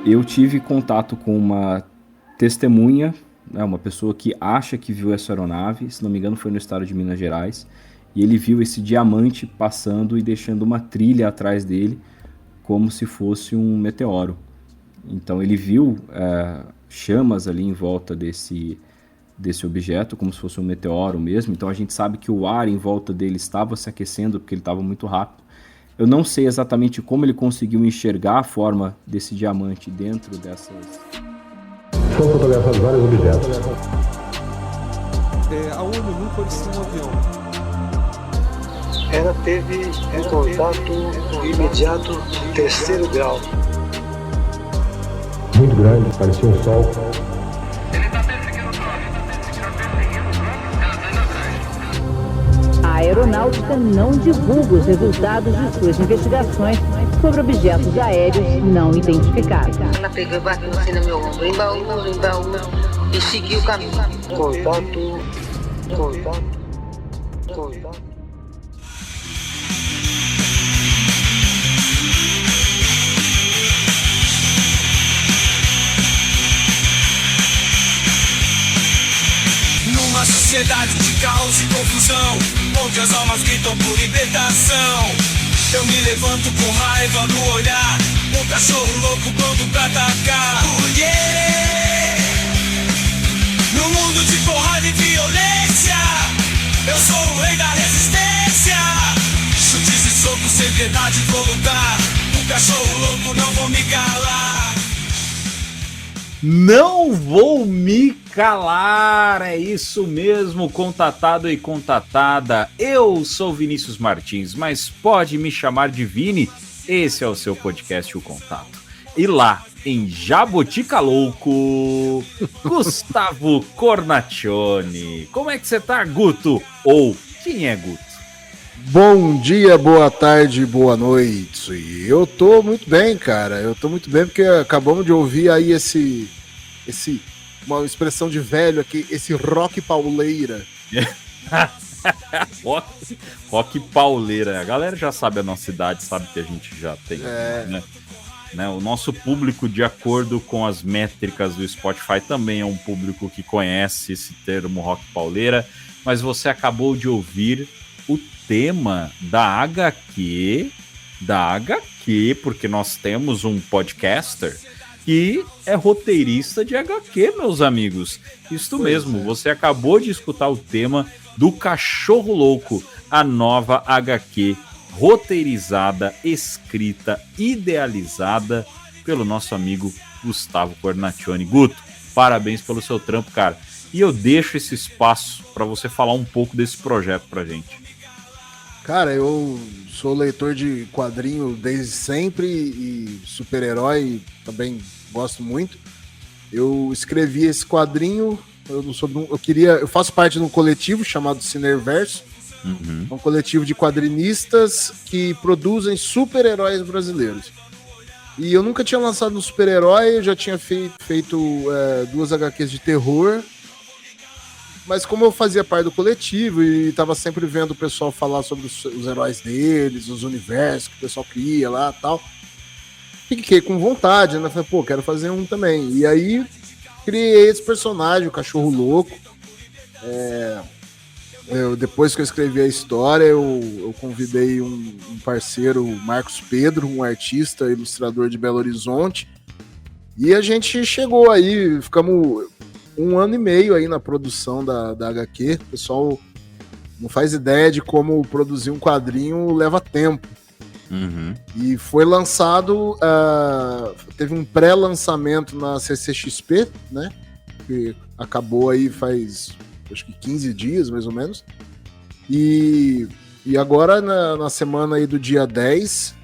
Eu tive contato com uma testemunha, né, uma pessoa que acha que viu essa aeronave, se não me engano foi no estado de Minas Gerais, e ele viu esse diamante passando e deixando uma trilha atrás dele, como se fosse um meteoro. Então ele viu chamas ali em volta desse objeto, como se fosse um meteoro mesmo. Então a gente sabe que o ar em volta dele estava se aquecendo, porque ele estava muito rápido. Eu não sei exatamente como ele conseguiu enxergar a forma desse diamante dentro dessas... Foram fotografados vários objetos. A olho nu parecia um avião. Ela teve um contato imediato de terceiro grau. Muito grande, parecia um sol. Ele está perseguindo o drone. Está perseguindo o drone, ela está indo atrás. A aeronáutica não divulga os resultados de suas investigações sobre objetos aéreos não identificados. Ela pegou e bateu assim no meu ombro, embaú, e seguiu o caminho. Contato. Numa sociedade de caos e confusão, onde as almas gritam por libertação, eu me levanto com raiva no olhar, um cachorro louco pronto pra atacar. Yeah! No mundo de porrada e violência, eu sou o rei da resistência. Chutes e socos, sem piedade vou lutar, um cachorro louco não vou me calar. Não vou me calar, é isso mesmo, contatado e contatada. Eu sou Vinícius Martins, mas pode me chamar de Vini. Esse é o seu podcast, O Contato. E lá, em Jabotica Louco, Gustavo Cornacchione. Como é que você tá, Guto? Ou quem é Guto? Bom dia, boa tarde, boa noite. Eu tô muito bem, cara. Eu tô muito bem porque acabamos de ouvir aí uma expressão de velho aqui, esse rock pauleira. Rock pauleira. A galera já sabe a nossa idade, sabe que a gente já tem, né? O nosso público, de acordo com as métricas do Spotify, também é um público que conhece esse termo rock pauleira, mas você acabou de ouvir o tema da HQ, porque nós temos um podcaster que é roteirista de HQ, meus amigos. Isto mesmo, você acabou de escutar o tema do Cachorro Louco, a nova HQ roteirizada, escrita, idealizada pelo nosso amigo Gustavo Cornacchione. Guto, parabéns pelo seu trampo, cara. E eu deixo esse espaço para você falar um pouco desse projeto pra gente. Cara, eu sou leitor de quadrinho desde sempre e super-herói também gosto muito. Eu escrevi esse quadrinho, eu faço parte de um coletivo chamado Cineverso, um coletivo de quadrinistas que produzem super-heróis brasileiros. E eu nunca tinha lançado um super-herói, eu já tinha feito 2 HQs de terror. Mas como eu fazia parte do coletivo e estava sempre vendo o pessoal falar sobre os heróis deles, os universos que o pessoal cria lá e tal, fiquei com vontade, né? Falei, quero fazer um também. E aí criei esse personagem, o Cachorro Louco. Depois que eu escrevi a história, eu convidei um parceiro, o Marcos Pedro, um artista, ilustrador de Belo Horizonte. E a gente chegou aí, ficamos 1 ano e meio aí na produção da HQ. O pessoal não faz ideia de como produzir um quadrinho leva tempo. E foi lançado, teve um pré-lançamento na CCXP, né? Que acabou aí faz, acho que 15 dias, mais ou menos. E agora, na semana aí do dia 10,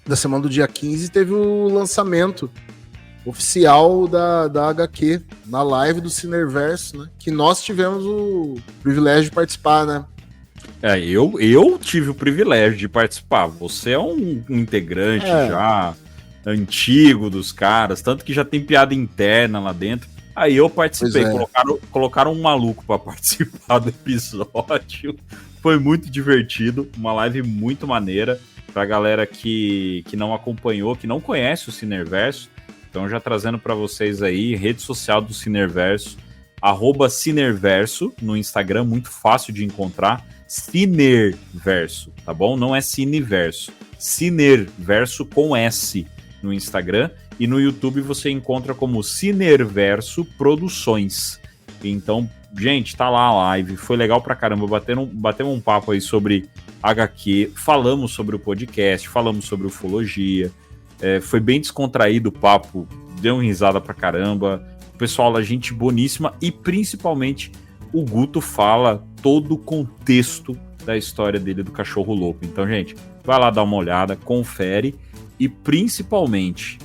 da semana do dia 15, teve o lançamento oficial da HQ, na live do Cineverso, né? Que nós tivemos o privilégio de participar, né? Eu tive o privilégio de participar. Você é um integrante já antigo dos caras, tanto que já tem piada interna lá dentro. Aí eu participei, colocaram um maluco para participar do episódio. Foi muito divertido, uma live muito maneira. Pra galera que não acompanhou, que não conhece o Cineverso, Então já trazendo para vocês aí, rede social do Cinerverso, @Cinerverso no Instagram, muito fácil de encontrar, Cinerverso, tá bom? Não é Cineverso, Cinerverso com S no Instagram, e no YouTube você encontra como Cinerverso Produções. Então, gente, tá lá a live, foi legal pra caramba, batemos um papo aí sobre HQ, falamos sobre o podcast, falamos sobre ufologia, foi bem descontraído o papo, deu uma risada pra caramba, o pessoal, a gente boníssima, e principalmente o Guto fala todo o contexto da história dele do Cachorro Louco. Então, gente, vai lá dar uma olhada, confere, e principalmente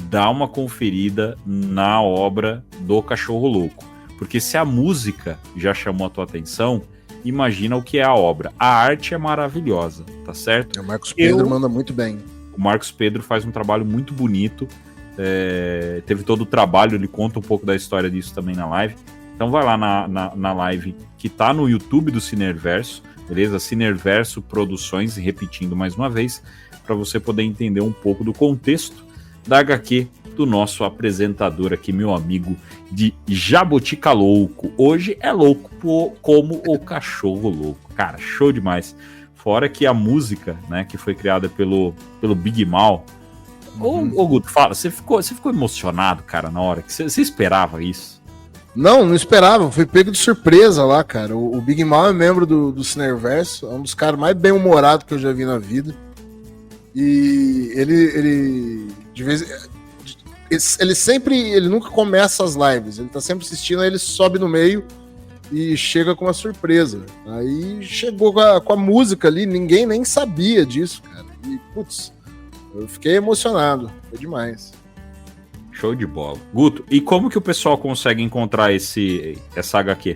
dá uma conferida na obra do Cachorro Louco. Porque se a música já chamou a tua atenção, imagina o que é a obra. A arte é maravilhosa, tá certo? O Marcos Pedro manda muito bem. O Marcos Pedro faz um trabalho muito bonito. Teve todo o trabalho, ele conta um pouco da história disso também na live. Então vai lá na live que tá no YouTube do Cinerverso, beleza? Cinerverso Produções, repetindo mais uma vez, para você poder entender um pouco do contexto da HQ do nosso apresentador aqui, meu amigo de Jabotica Louco. Hoje é louco como o Cachorro Louco. Cara, show demais. Fora que a música, né, que foi criada pelo Big Mal. Ô Guto, fala, você ficou emocionado, cara, na hora que você esperava isso? Não esperava, fui pego de surpresa lá, cara. O Big Mal é membro do Cinerverso, é um dos caras mais bem-humorados que eu já vi na vida. E ele de vez ele nunca começa as lives, ele tá sempre assistindo, aí ele sobe no meio e chega com uma surpresa. Aí chegou com a música ali, ninguém nem sabia disso, cara. E, putz, eu fiquei emocionado, foi demais. Show de bola. Guto, e como que o pessoal consegue encontrar essa HQ?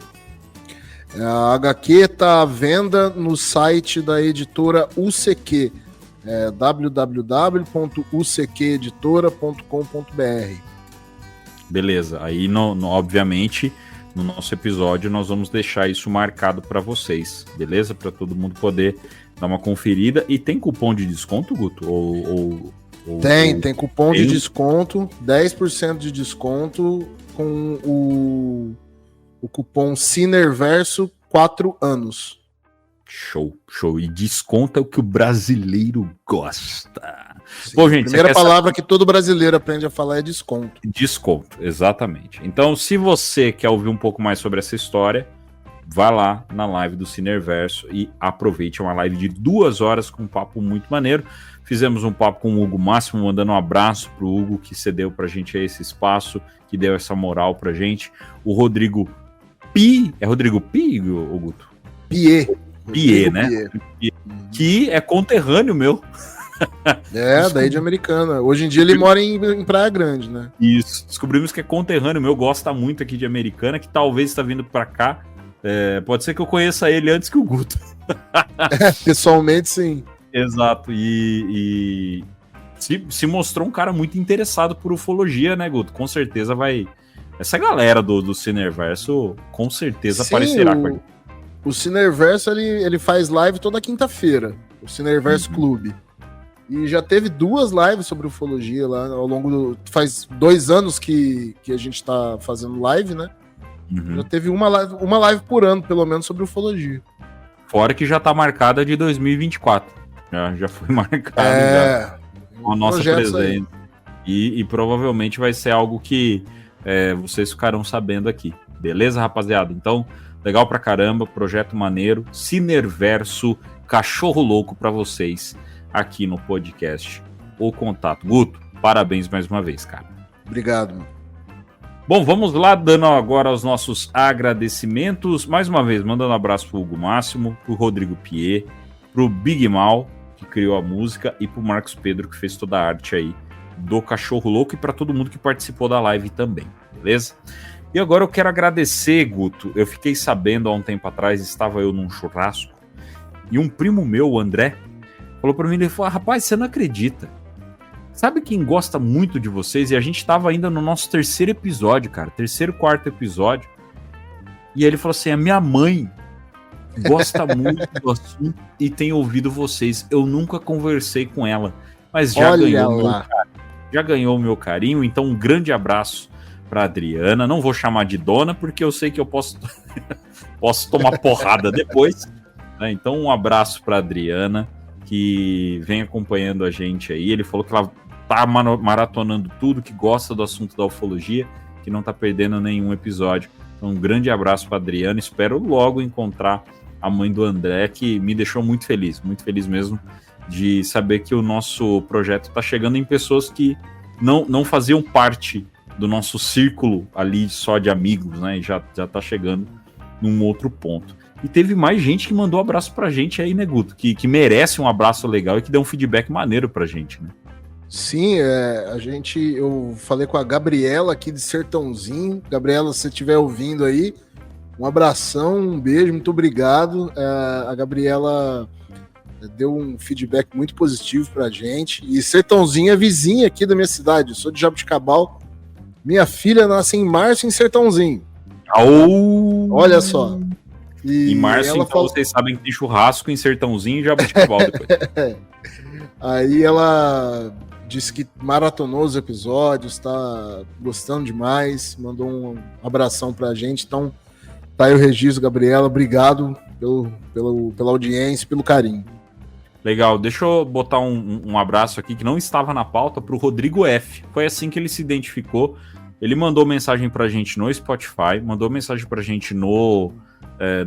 A HQ tá à venda no site da editora UCQ, www.ucqeditora.com.br. Beleza, aí obviamente no nosso episódio nós vamos deixar isso marcado para vocês, beleza? Para todo mundo poder dar uma conferida. E tem cupom de desconto, Guto? Tem cupom de desconto, 10% de desconto com o cupom Cinerverso 4 anos. Show. E desconto é o que o brasileiro gosta. Sim, bom, gente, a primeira palavra que todo brasileiro aprende a falar é desconto. Desconto, exatamente. Então, se você quer ouvir um pouco mais sobre essa história, vá lá na live do Cinerverso e aproveite. É uma live de 2 horas com um papo muito maneiro. Fizemos um papo com o Hugo Máximo, mandando um abraço pro Hugo, que cedeu pra gente aí esse espaço, que deu essa moral pra gente. O Rodrigo Pi, é Rodrigo Pi, o Guto? Piê, né? Piê. Que é conterrâneo meu. Daí de Americana. Hoje em dia ele mora em Praia Grande, né? Isso. Descobrimos que é conterrâneo meu, gosta muito aqui de Americana, que talvez está vindo pra cá. Pode ser que eu conheça ele antes que o Guto. Pessoalmente, sim. Exato. E se mostrou um cara muito interessado por ufologia, né, Guto? Com certeza vai... Essa galera do Cinerverso com certeza aparecerá com ele. O Cinerverso, ele faz live toda quinta-feira, o Cinerverso Clube. E já teve 2 lives sobre ufologia lá ao longo do... Faz 2 anos que a gente tá fazendo live, né? Já teve uma live por ano, pelo menos, sobre ufologia. Fora que já tá marcada de 2024. Já foi marcada com a nossa presença. E provavelmente vai ser algo que vocês ficarão sabendo aqui. Beleza, rapaziada? Então... Legal pra caramba, projeto maneiro, Cinerverso, Cachorro Louco pra vocês aqui no podcast O Contato. Guto, parabéns mais uma vez, cara. Obrigado. Bom, vamos lá, dando agora os nossos agradecimentos. Mais uma vez, mandando um abraço pro Hugo Máximo, pro Rodrigo Piê, pro Big Mal, que criou a música, e pro Marcos Pedro, que fez toda a arte aí do Cachorro Louco, e pra todo mundo que participou da live também, beleza? E agora eu quero agradecer, Guto. Eu fiquei sabendo há um tempo atrás, estava eu num churrasco, e um primo meu, o André, falou pra mim, ele falou, rapaz, você não acredita. Sabe quem gosta muito de vocês? E a gente estava ainda no nosso 3º episódio, cara. 3º, 4º episódio. E aí ele falou assim, a minha mãe gosta muito do assunto e tem ouvido vocês. Eu nunca conversei com ela, mas já ganhou meu já ganhou o meu carinho. Então, um grande abraço para Adriana. Não vou chamar de dona, porque eu sei que eu posso tomar porrada depois. Né? Então, um abraço para Adriana, que vem acompanhando a gente aí. Ele falou que ela tá maratonando tudo, que gosta do assunto da ufologia, que não tá perdendo nenhum episódio. Então, um grande abraço para Adriana. Espero logo encontrar a mãe do André, que me deixou muito feliz mesmo, de saber que o nosso projeto está chegando em pessoas que não faziam parte do nosso círculo ali só de amigos, né? E já tá chegando num outro ponto. E teve mais gente que mandou abraço pra gente aí, né, Guto? Que merece um abraço legal e que deu um feedback maneiro pra gente, né? Sim, eu falei com a Gabriela aqui de Sertãozinho. Gabriela, se você estiver ouvindo aí, um abração, um beijo, muito obrigado. A Gabriela deu um feedback muito positivo pra gente. E Sertãozinho é vizinha aqui da minha cidade. Eu sou de Jabuticabal. Minha filha nasce em março em Sertãozinho. Olha só. Em março, então, vocês sabem que tem churrasco em Sertãozinho e Jabuticabal depois. Aí ela disse que maratonou os episódios, tá gostando demais, mandou um abração pra gente. Então, tá aí o registro, Gabriela. Obrigado pela audiência, pelo carinho. Legal, deixa eu botar um abraço aqui que não estava na pauta pro Rodrigo F. Foi assim que ele se identificou. Ele mandou mensagem pra gente no Spotify, mandou mensagem pra gente no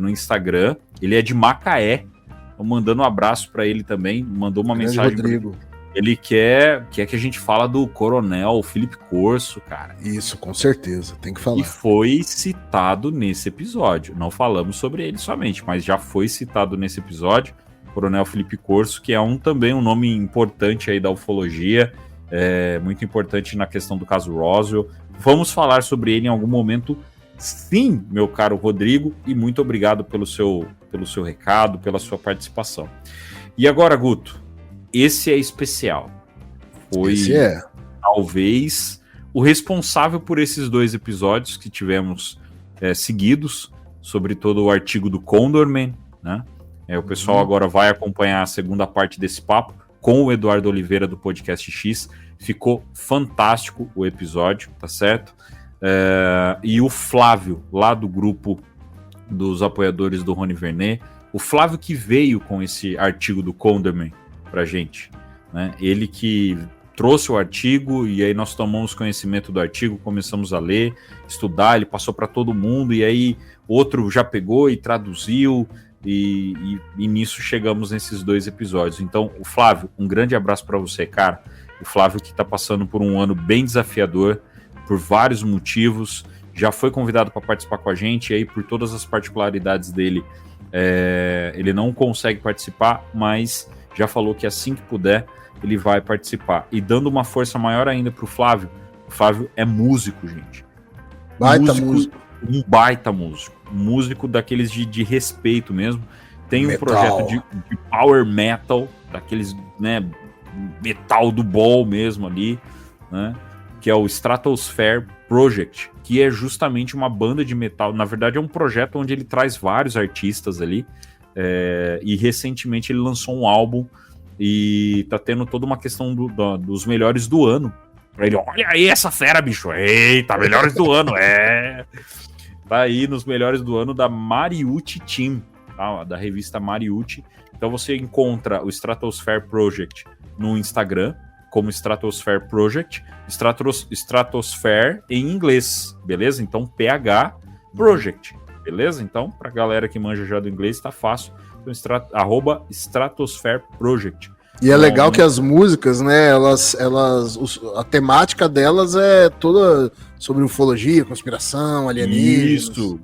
Instagram. Ele é de Macaé. Tô mandando um abraço pra ele também. Mandou uma mensagem. Rodrigo. Ele quer que a gente fala do Coronel Felipe Corso, cara. Isso, com certeza, tem que falar. E foi citado nesse episódio. Não falamos sobre ele somente, mas já foi citado nesse episódio. Coronel Felipe Corso, que é também um nome importante aí da ufologia, muito importante na questão do caso Roswell. Vamos falar sobre ele em algum momento, sim, meu caro Rodrigo, e muito obrigado pelo seu recado, pela sua participação. E agora, Guto, esse é especial. Foi talvez o responsável por esses 2 episódios que tivemos seguidos, sobre todo o artigo do Condorman, né? O pessoal agora vai acompanhar a segunda parte desse papo com o Eduardo Oliveira do Podcast X. Ficou fantástico o episódio, tá certo? E o Flávio, lá do grupo dos apoiadores do Rony Vernet, o Flávio que veio com esse artigo do Condorman pra gente, né? Ele que trouxe o artigo e aí nós tomamos conhecimento do artigo, começamos a ler, estudar, ele passou para todo mundo e aí outro já pegou e traduziu e nisso chegamos nesses 2 episódios. Então, o Flávio, um grande abraço para você, cara. O Flávio que tá passando por um ano bem desafiador, por vários motivos, já foi convidado para participar com a gente, e aí por todas as particularidades dele, ele não consegue participar, mas já falou que assim que puder, ele vai participar. E dando uma força maior ainda pro Flávio, o Flávio é músico, gente. Músico. Um baita músico. Músico daqueles de respeito mesmo. Tem um projeto de power metal, daqueles, né, metal do bom mesmo ali, né? Que é o Stratosphere Project, que é justamente uma banda de metal. Na verdade, é um projeto onde ele traz vários artistas ali. E recentemente ele lançou um álbum e tá tendo toda uma questão dos melhores do ano. Pra ele, olha aí essa fera, bicho. Eita, melhores do ano, Tá aí nos melhores do ano da Mariucci Team, tá? Da revista Mariucci. Então você encontra o Stratosphere Project no Instagram, como Stratosphere Project, Stratosphere em inglês, beleza? Então PH Project, beleza? Então, pra galera que manja já do inglês, tá fácil. Então, @Stratosphere Project. E é legal que as músicas, né, a temática delas é toda sobre ufologia, conspiração, alienígenas. Isso,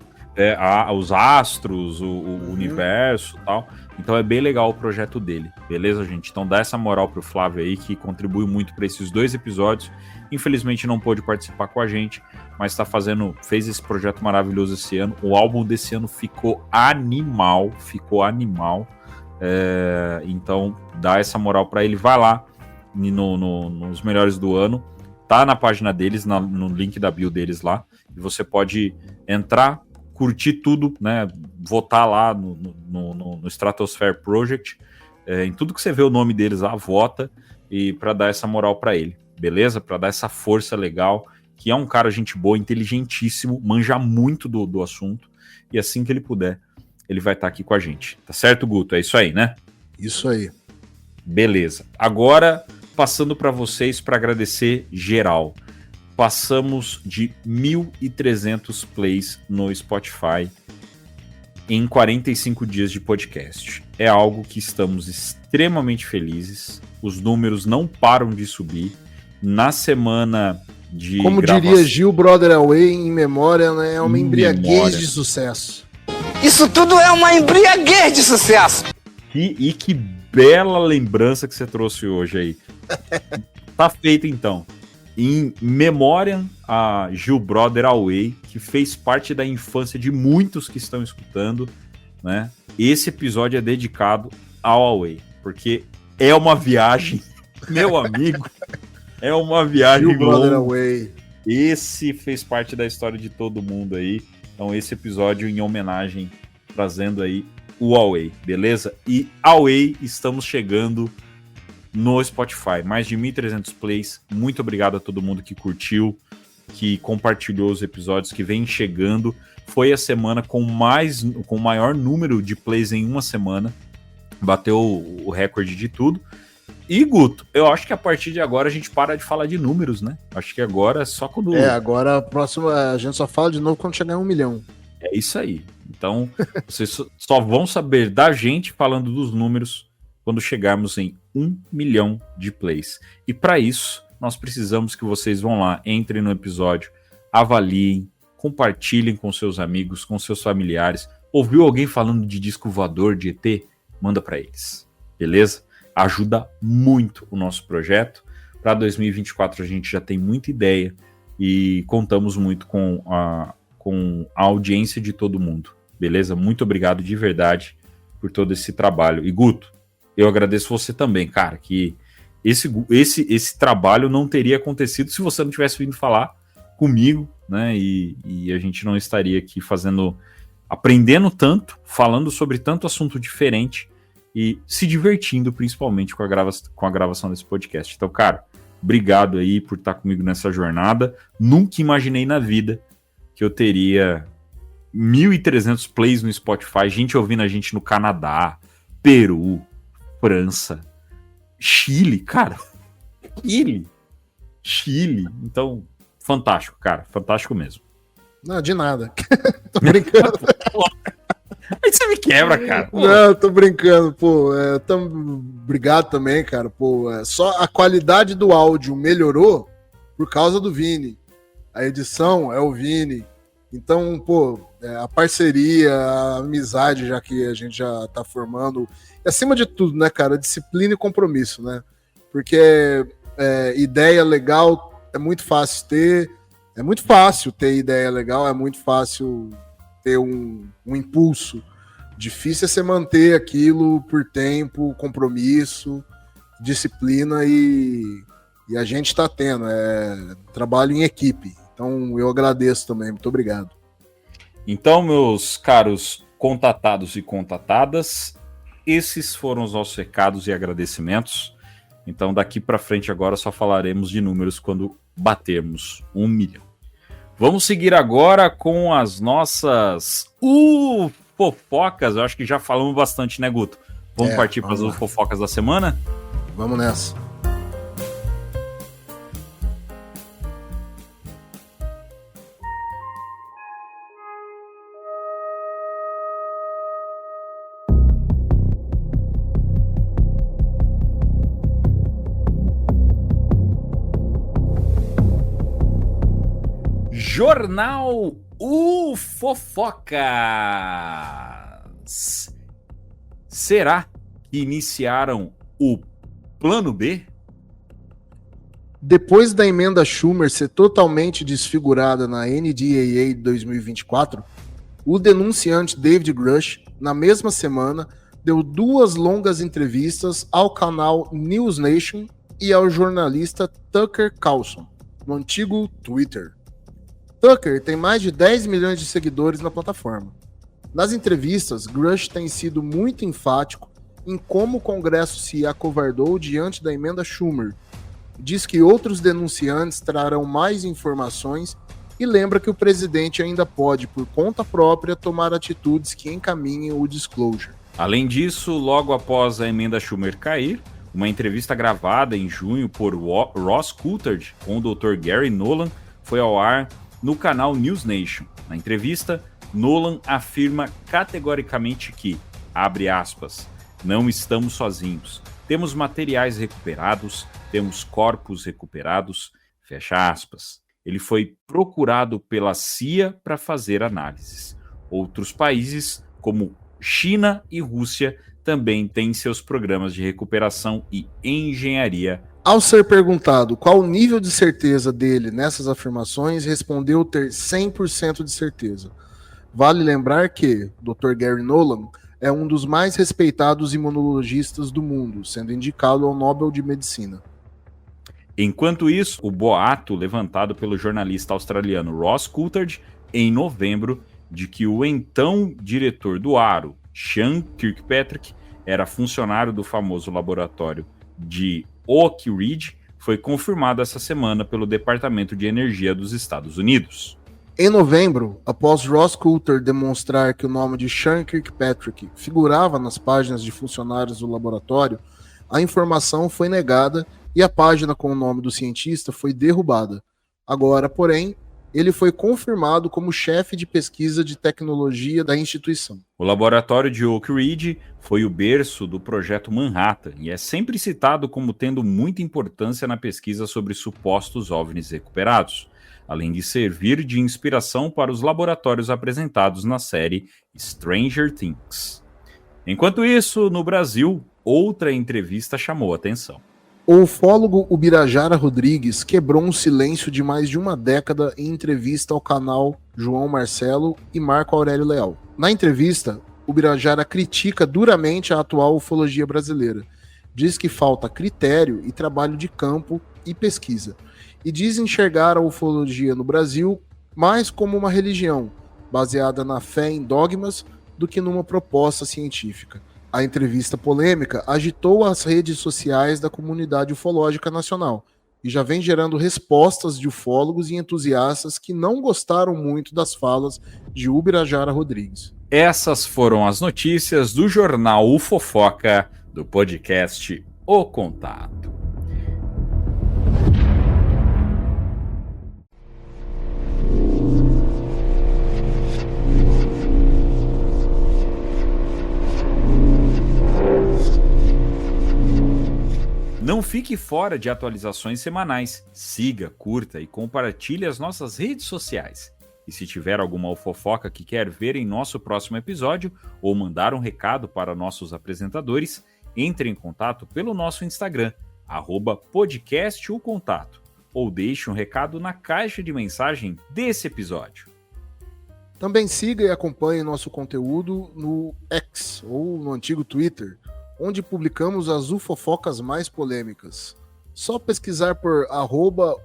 os astros, o universo e tal. Então é bem legal o projeto dele, beleza, gente? Então dá essa moral pro Flávio aí, que contribui muito para esses 2 episódios. Infelizmente não pôde participar com a gente, mas fez esse projeto maravilhoso esse ano. O álbum desse ano ficou animal. Então dá essa moral para ele, vai lá nos melhores do ano, tá na página deles, no link da bio deles lá, e você pode entrar, curtir tudo, né, votar lá no Stratosphere Project, em tudo que você vê o nome deles lá, vota, e para dar essa moral para ele, beleza? Para dar essa força legal, que é um cara gente boa, inteligentíssimo, manja muito do assunto, e assim que ele puder, ele vai estar aqui com a gente. Tá certo, Guto? É isso aí, né? Isso aí. Beleza. Agora, passando para vocês para agradecer geral. Passamos de 1.300 plays no Spotify em 45 dias de podcast. É algo que estamos extremamente felizes. Os números não param de subir. Na semana de Como diria Gil Brother Away, em memória, né? É uma embriaguez de sucesso. Isso tudo é uma embriaguez de sucesso. E que bela lembrança que você trouxe hoje aí. Tá feito então. Em memória a Gil Brother Away, que fez parte da infância de muitos que estão escutando, né? Esse episódio é dedicado ao Away, porque é uma viagem, meu amigo, é uma viagem Gil Brother Away. Esse fez parte da história de todo mundo aí. Então esse episódio em homenagem, trazendo aí o Away, beleza? E Away, estamos chegando no Spotify, mais de 1.300 plays. Muito obrigado a todo mundo que curtiu, que compartilhou os episódios, que vem chegando. Foi a semana com o maior número de plays em uma semana. Bateu o recorde de tudo. E, Guto, eu acho que a partir de agora a gente para de falar de números, né? Acho que agora é só quando... agora a próxima a gente só fala de novo quando chegar em 1 milhão. É isso aí. Então, vocês só vão saber da gente falando dos números quando chegarmos em 1 milhão de plays. E para isso, nós precisamos que vocês vão lá, entrem no episódio, avaliem, compartilhem com seus amigos, com seus familiares. Ouviu alguém falando de disco voador, de ET? Manda para eles, beleza? Ajuda muito o nosso projeto. Para 2024 a gente já tem muita ideia e contamos muito com a audiência de todo mundo, beleza? Muito obrigado de verdade por todo esse trabalho. E Guto, eu agradeço você também, cara, que esse trabalho não teria acontecido se você não tivesse vindo falar comigo, né? E a gente não estaria aqui aprendendo tanto, falando sobre tanto assunto diferente e se divertindo principalmente com a gravação desse podcast. Então, cara, obrigado aí por estar comigo nessa jornada. Nunca imaginei na vida que eu teria 1.300 plays no Spotify, gente ouvindo a gente no Canadá, Peru, França, Chile, cara. Chile. Então, fantástico, cara. Fantástico mesmo. Não, de nada. Tô brincando. Aí você me quebra, cara. Pô. Não, tô brincando, pô. Obrigado também, cara. Pô, só a qualidade do áudio melhorou por causa do Vini. A edição é o Vini. Então, pô, a parceria, a amizade, já que a gente já tá formando. E acima de tudo, né, cara, disciplina e compromisso, né? Porque ideia legal é muito fácil ter. É muito fácil ter ideia legal, é muito fácil ter um impulso. Difícil é você manter aquilo por tempo, compromisso, disciplina e a gente está tendo. Trabalho em equipe. Então eu agradeço também. Muito obrigado. Então, meus caros contatados e contatadas, esses foram os nossos recados e agradecimentos. Então, daqui para frente agora só falaremos de números quando batermos 1 milhão. Vamos seguir agora com as nossas fofocas. Eu acho que já falamos bastante, né, Guto? Vamos partir para as fofocas da semana? Vamos nessa. Jornal Fofocas. Será que iniciaram o plano B? Depois da emenda Schumer ser totalmente desfigurada na NDAA de 2024, o denunciante David Grush, na mesma semana, deu 2 longas entrevistas ao canal News Nation e ao jornalista Tucker Carlson, no antigo Twitter. Tucker tem mais de 10 milhões de seguidores na plataforma. Nas entrevistas, Grush tem sido muito enfático em como o Congresso se acovardou diante da emenda Schumer, diz que outros denunciantes trarão mais informações e lembra que o presidente ainda pode, por conta própria, tomar atitudes que encaminhem o disclosure. Além disso, logo após a emenda Schumer cair, uma entrevista gravada em junho por Ross Coulthard com o Dr. Gary Nolan foi ao ar no canal News Nation. Na entrevista, Nolan afirma categoricamente que, abre aspas, não estamos sozinhos. Temos materiais recuperados, temos corpos recuperados, fecha aspas. Ele foi procurado pela CIA para fazer análises. Outros países, como China e Rússia, também têm seus programas de recuperação e engenharia. Ao ser perguntado qual o nível de certeza dele nessas afirmações, respondeu ter 100% de certeza. Vale lembrar que Dr. Gary Nolan é um dos mais respeitados imunologistas do mundo, sendo indicado ao Nobel de Medicina. Enquanto isso, o boato levantado pelo jornalista australiano Ross Coulthard em novembro de que o então diretor do ARO, Sean Kirkpatrick, era funcionário do famoso laboratório de Oak Ridge, foi confirmado essa semana pelo Departamento de Energia dos Estados Unidos. Em novembro, após Ross Coulthard demonstrar que o nome de Sean Kirkpatrick figurava nas páginas de funcionários do laboratório, a informação foi negada e a página com o nome do cientista foi derrubada. Agora, porém, ele foi confirmado como chefe de pesquisa de tecnologia da instituição. O laboratório de Oak Ridge foi o berço do Projeto Manhattan e é sempre citado como tendo muita importância na pesquisa sobre supostos OVNIs recuperados, além de servir de inspiração para os laboratórios apresentados na série Stranger Things. Enquanto isso, no Brasil, outra entrevista chamou a atenção. O ufólogo Ubirajara Rodrigues quebrou um silêncio de mais de uma década em entrevista ao canal João Marcelo e Marco Aurélio Leal. Na entrevista, Ubirajara critica duramente a atual ufologia brasileira. Diz que falta critério e trabalho de campo e pesquisa. E diz enxergar a ufologia no Brasil mais como uma religião, baseada na fé em dogmas, do que numa proposta científica. A entrevista polêmica agitou as redes sociais da comunidade ufológica nacional e já vem gerando respostas de ufólogos e entusiastas que não gostaram muito das falas de Ubirajara Rodrigues. Essas foram as notícias do jornal Ufofoca do podcast O Contato. Não fique fora de atualizações semanais. Siga, curta e compartilhe as nossas redes sociais. E se tiver alguma ufofoca que quer ver em nosso próximo episódio ou mandar um recado para nossos apresentadores, entre em contato pelo nosso Instagram, @podcastocontato, ou deixe um recado na caixa de mensagem desse episódio. Também siga e acompanhe nosso conteúdo no X, ou no antigo Twitter, onde publicamos as ufofocas mais polêmicas. Só pesquisar por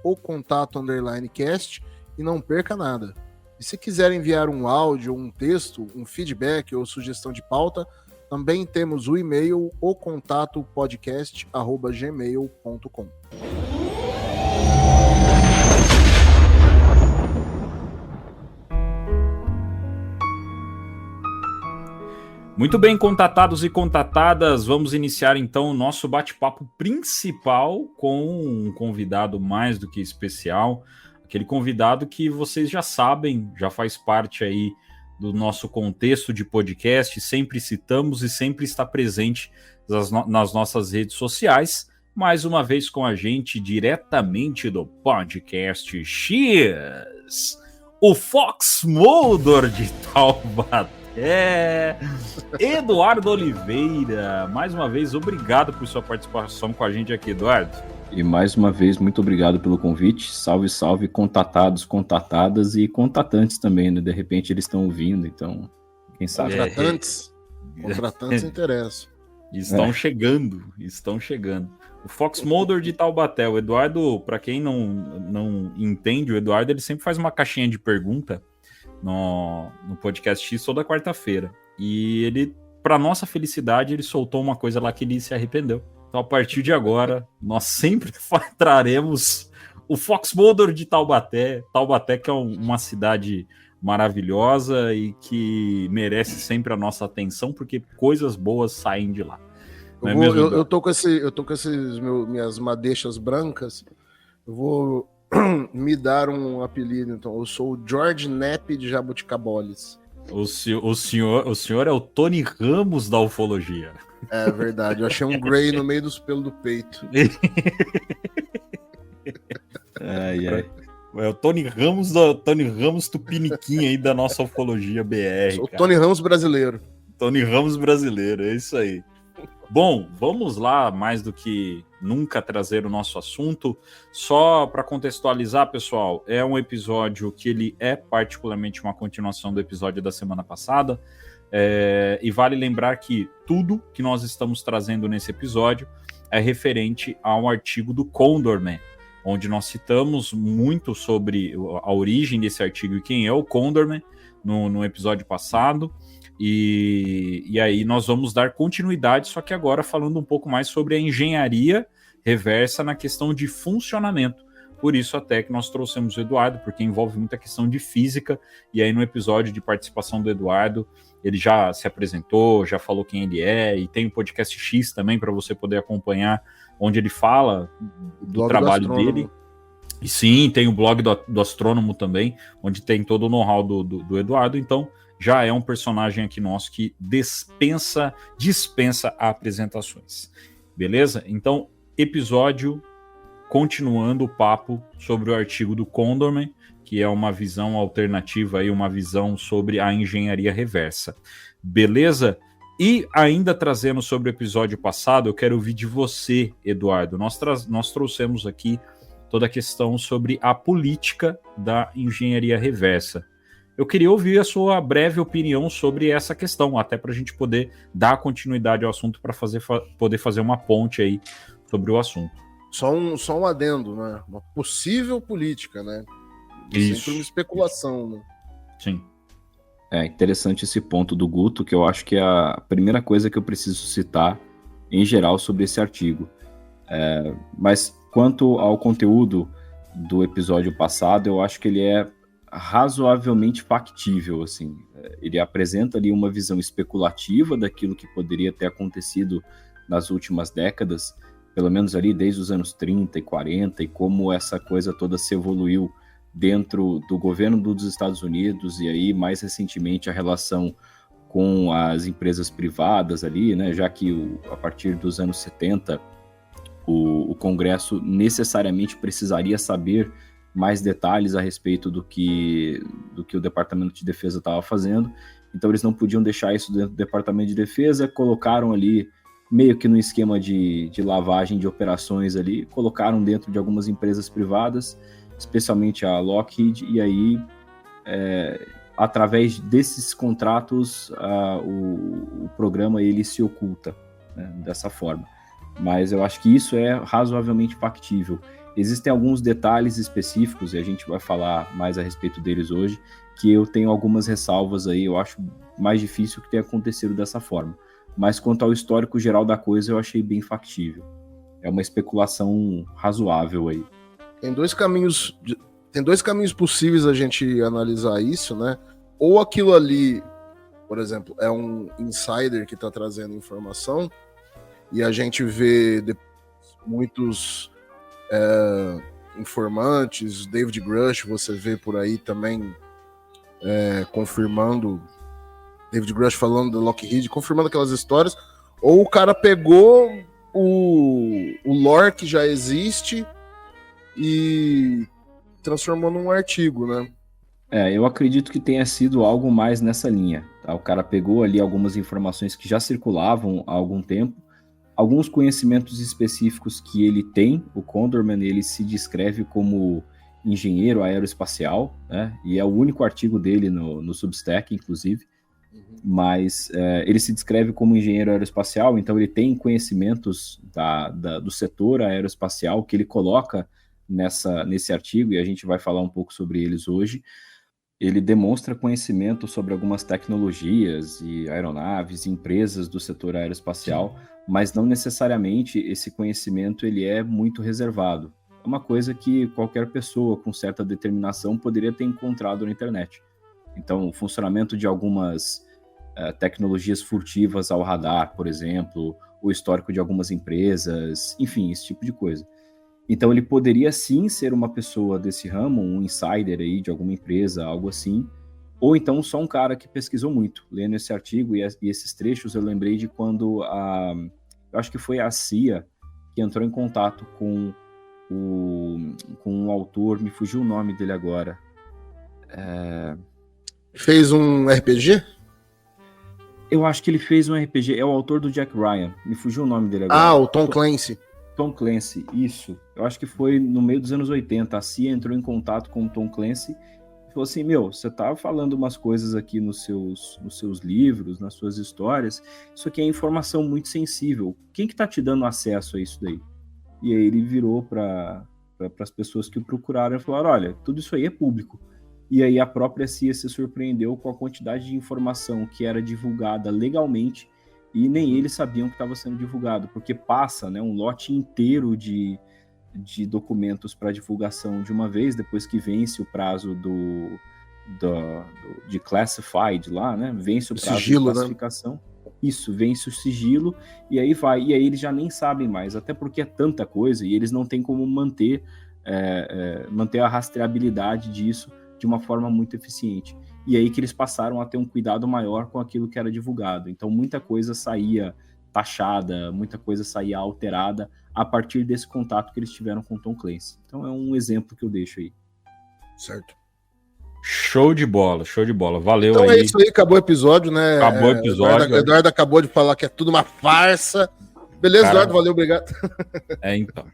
@ocontato_cast e não perca nada. E se quiser enviar um áudio, um texto, um feedback ou sugestão de pauta, também temos o e-mail ocontatopodcast@gmail.com. Muito bem, contatados e contatadas, vamos iniciar então o nosso bate-papo principal com um convidado mais do que especial, aquele convidado que vocês já sabem, já faz parte aí do nosso contexto de podcast, sempre citamos e sempre está presente nas nossas redes sociais, mais uma vez com a gente diretamente do Podcast X, o Fox Mulder de Taubaté. Eduardo Oliveira, mais uma vez, obrigado por sua participação com a gente aqui, Eduardo. E mais uma vez, muito obrigado pelo convite. Salve, salve, contatados, contatadas e contatantes também, né? De repente eles estão ouvindo, então, quem sabe. Contratantes interessam. Estão chegando. O Fox Mulder de Taubaté, o Eduardo, para quem não entende, o Eduardo ele sempre faz uma caixinha de pergunta no Podcast X toda quarta-feira. E ele, para nossa felicidade, ele soltou uma coisa lá que ele se arrependeu. Então, a partir de agora, nós sempre traremos o Fox Mulder de Taubaté. Taubaté, que é uma cidade maravilhosa e que merece sempre a nossa atenção, porque coisas boas saem de lá. Eu tô com minhas madeixas brancas. Eu vou me dar um apelido, então. Eu sou o George Knapp de Jabuticaboles. O senhor é o Tony Ramos da ufologia. É verdade, eu achei um Grey no meio dos pelos do peito. Ai. É o Tony Ramos Tupiniquim aí da nossa ufologia BR. Sou o Tony Ramos brasileiro. Tony Ramos brasileiro, é isso aí. Bom, vamos lá, mais do que nunca trazer o nosso assunto. Só para contextualizar, pessoal, é um episódio que ele é particularmente uma continuação do episódio da semana passada. E vale lembrar que tudo que nós estamos trazendo nesse episódio é referente a um artigo do Condorman, onde nós citamos muito sobre a origem desse artigo e quem é o Condorman no episódio passado. E aí nós vamos dar continuidade, só que agora falando um pouco mais sobre a engenharia reversa na questão de funcionamento. Por isso até que nós trouxemos o Eduardo, porque envolve muita questão de física, e aí no episódio de participação do Eduardo, ele já se apresentou, já falou quem ele é, e tem o podcast X também para você poder acompanhar, onde ele fala do trabalho dele. E sim, tem o blog do Astrônomo também, onde tem todo o know-how do Eduardo, então já é um personagem aqui nosso que dispensa apresentações. Beleza? Então, episódio continuando o papo sobre o artigo do Condorman, que é uma visão alternativa e uma visão sobre a engenharia reversa. Beleza? E ainda trazendo sobre o episódio passado, eu quero ouvir de você, Eduardo. Nós trouxemos aqui toda a questão sobre a política da engenharia reversa. Eu queria ouvir a sua breve opinião sobre essa questão, até para a gente poder dar continuidade ao assunto, para poder fazer uma ponte aí sobre o assunto. Só um adendo, né? Uma possível política, né? Isso. Sempre uma especulação, né? Sim. É interessante esse ponto do Guto, que eu acho que é a primeira coisa que eu preciso citar em geral sobre esse artigo. Mas quanto ao conteúdo do episódio passado, eu acho que ele é razoavelmente factível, assim. Ele apresenta ali uma visão especulativa daquilo que poderia ter acontecido nas últimas décadas, pelo menos ali desde os anos 30 e 40, e como essa coisa toda se evoluiu dentro do governo dos Estados Unidos, e aí mais recentemente a relação com as empresas privadas ali, né, já que a partir dos anos 70 o Congresso necessariamente precisaria saber mais detalhes a respeito do que o Departamento de Defesa estava fazendo, então eles não podiam deixar isso dentro do Departamento de Defesa, colocaram ali meio que no esquema de lavagem de operações ali, colocaram dentro de algumas empresas privadas, especialmente a Lockheed, e aí através desses contratos o programa ele se oculta, né, dessa forma. Mas eu acho que isso é razoavelmente factível. Existem alguns detalhes específicos, e a gente vai falar mais a respeito deles hoje, que eu tenho algumas ressalvas aí, eu acho mais difícil que tenha acontecido dessa forma. Mas quanto ao histórico geral da coisa, eu achei bem factível. É uma especulação razoável aí. Tem dois caminhos possíveis a gente analisar isso, né? Ou aquilo ali, por exemplo, é um insider que está trazendo informação, e a gente vê muitos informantes, David Grush, você vê por aí também confirmando, David Grush falando da Lockheed, confirmando aquelas histórias, ou o cara pegou o lore que já existe e transformou num artigo, né? Eu acredito que tenha sido algo mais nessa linha, tá? O cara pegou ali algumas informações que já circulavam há algum tempo, alguns conhecimentos específicos que ele tem. O Condorman, ele se descreve como engenheiro aeroespacial, né? E é o único artigo dele no Substack, inclusive. Mas ele se descreve como engenheiro aeroespacial, então ele tem conhecimentos do setor aeroespacial que ele coloca nesse artigo, e a gente vai falar um pouco sobre eles hoje. ele demonstra conhecimento sobre algumas tecnologias e aeronaves, empresas do setor aeroespacial, mas não necessariamente esse conhecimento ele é muito reservado. É uma coisa que qualquer pessoa com certa determinação poderia ter encontrado na internet. Então, o funcionamento de algumas tecnologias furtivas ao radar, por exemplo, o histórico de algumas empresas, enfim, esse tipo de coisa. Então, ele poderia sim ser uma pessoa desse ramo, um insider aí de alguma empresa, algo assim, ou então só um cara que pesquisou muito. Lendo esse artigo e esses trechos, eu lembrei de quando eu acho que foi a CIA que entrou em contato com um autor, me fugiu o nome dele agora. Fez um RPG? Eu acho que ele fez um RPG, é o autor do Jack Ryan, me fugiu o nome dele agora. O Tom Clancy. Tom Clancy, isso. Eu acho que foi no meio dos anos 80, a CIA entrou em contato com o Tom Clancy e falou assim, você tá falando umas coisas aqui nos seus livros, nas suas histórias, isso aqui é informação muito sensível, quem que tá te dando acesso a isso daí? E aí ele virou para as pessoas que o procuraram e falaram, olha, tudo isso aí é público. E aí a própria CIA se surpreendeu com a quantidade de informação que era divulgada legalmente e nem eles sabiam que estava sendo divulgado, porque passa, né, um lote inteiro de documentos para divulgação de uma vez, depois que vence o prazo de classified lá, né, vence o prazo sigilo, de classificação. Né? Isso, vence o sigilo, e aí vai, e aí eles já nem sabem mais, até porque é tanta coisa, e eles não têm como manter a rastreabilidade disso de uma forma muito eficiente. E aí que eles passaram a ter um cuidado maior com aquilo que era divulgado. Então muita coisa saía taxada, muita coisa saía alterada a partir desse contato que eles tiveram com o Tom Clancy. Então é um exemplo que eu deixo aí. Certo. Show de bola. Valeu então aí. Então é isso aí, acabou o episódio, né? Acabou o episódio. Eduardo acabou de falar que é tudo uma farsa. Beleza, cara, Eduardo, valeu, obrigado. Então.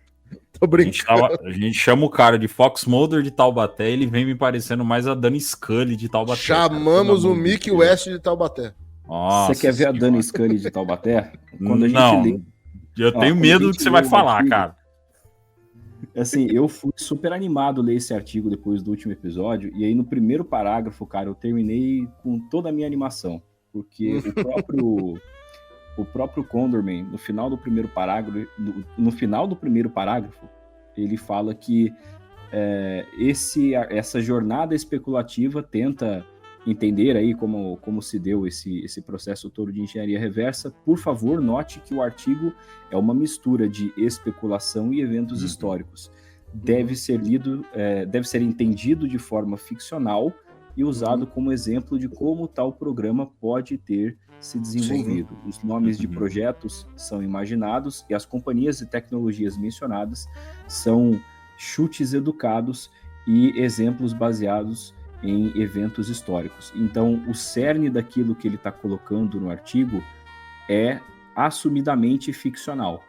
Tô brincando. A gente chama o cara de Fox Mulder de Taubaté, ele vem me parecendo mais a Dani Scully de Taubaté. Chamamos o Mickey West de Taubaté. Nossa, você quer ver a Dani Scully de Taubaté? Quando a gente lê... Eu tenho medo do que você vai falar, artigo, cara. Assim, eu fui super animado ler esse artigo depois do último episódio, e aí no primeiro parágrafo, cara, eu terminei com toda a minha animação, porque o próprio Condorman, no final do primeiro parágrafo, ele fala que essa jornada especulativa tenta entender aí como se deu esse processo todo de engenharia reversa. Por favor, note que o artigo é uma mistura de especulação e eventos históricos. Deve ser entendido de forma ficcional e usado como exemplo de como tal programa pode ter se desenvolvido. Sim. Os nomes de projetos são imaginados e as companhias e tecnologias mencionadas são chutes educados e exemplos baseados em eventos históricos. Então, o cerne daquilo que ele está colocando no artigo é assumidamente ficcional.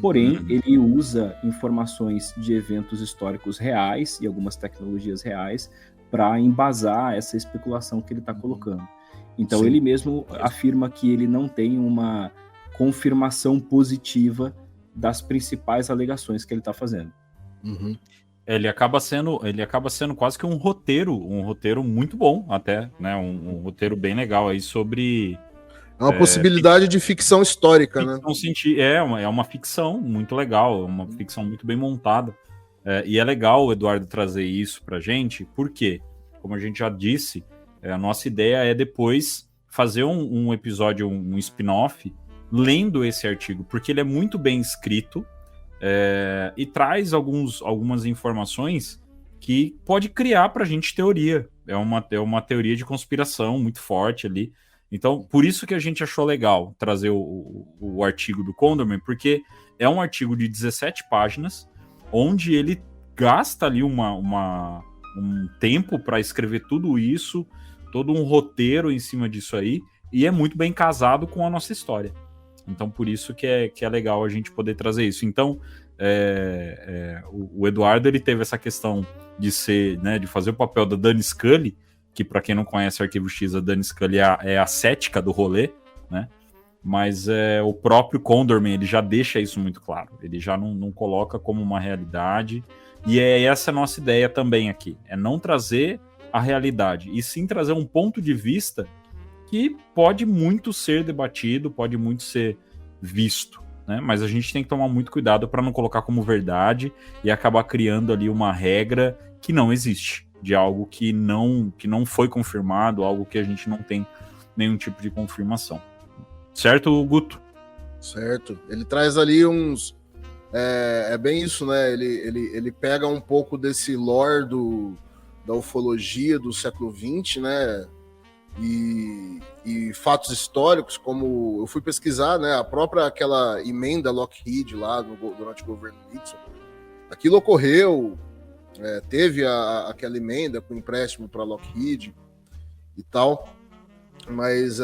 Porém, ele usa informações de eventos históricos reais e algumas tecnologias reais para embasar essa especulação que ele está colocando. Então, sim, ele mesmo afirma que ele não tem uma confirmação positiva das principais alegações que ele está fazendo. Ele acaba sendo quase que um roteiro muito bom até, né? Um roteiro bem legal aí sobre... É uma possibilidade de ficção histórica, ficção, né? É uma ficção muito legal, uma ficção muito bem montada. E é legal o Eduardo trazer isso pra gente, porque, como a gente já disse, a nossa ideia é depois fazer um episódio, um spin-off, lendo esse artigo, porque ele é muito bem escrito e traz algumas informações que pode criar pra gente teoria. É uma teoria de conspiração muito forte ali. Então, por isso que a gente achou legal trazer o artigo do Condorman, porque é um artigo de 17 páginas, onde ele gasta ali um tempo para escrever tudo isso, todo um roteiro em cima disso aí, e é muito bem casado com a nossa história. Então, por isso que é legal a gente poder trazer isso. Então, o Eduardo, ele teve essa questão de ser, né, de fazer o papel da Dani Scully, que para quem não conhece o Arquivo X, a Dani Scully é a cética do rolê, né? Mas o próprio Condorman, ele já deixa isso muito claro. Ele já não coloca como uma realidade. E essa a nossa ideia também aqui. É não trazer a realidade, e sim trazer um ponto de vista que pode muito ser debatido, pode muito ser visto, né? Mas a gente tem que tomar muito cuidado para não colocar como verdade e acabar criando ali uma regra que não existe, de algo que não foi confirmado, algo que a gente não tem nenhum tipo de confirmação. Certo, Guto? Certo. Ele traz ali uns... É bem isso, né? Ele pega um pouco desse lore da ufologia do século XX, né? E fatos históricos, como eu fui pesquisar, né? A própria aquela emenda Lockheed lá durante o governo Nixon. Aquilo ocorreu, teve aquela emenda com empréstimo para Lockheed e tal, mas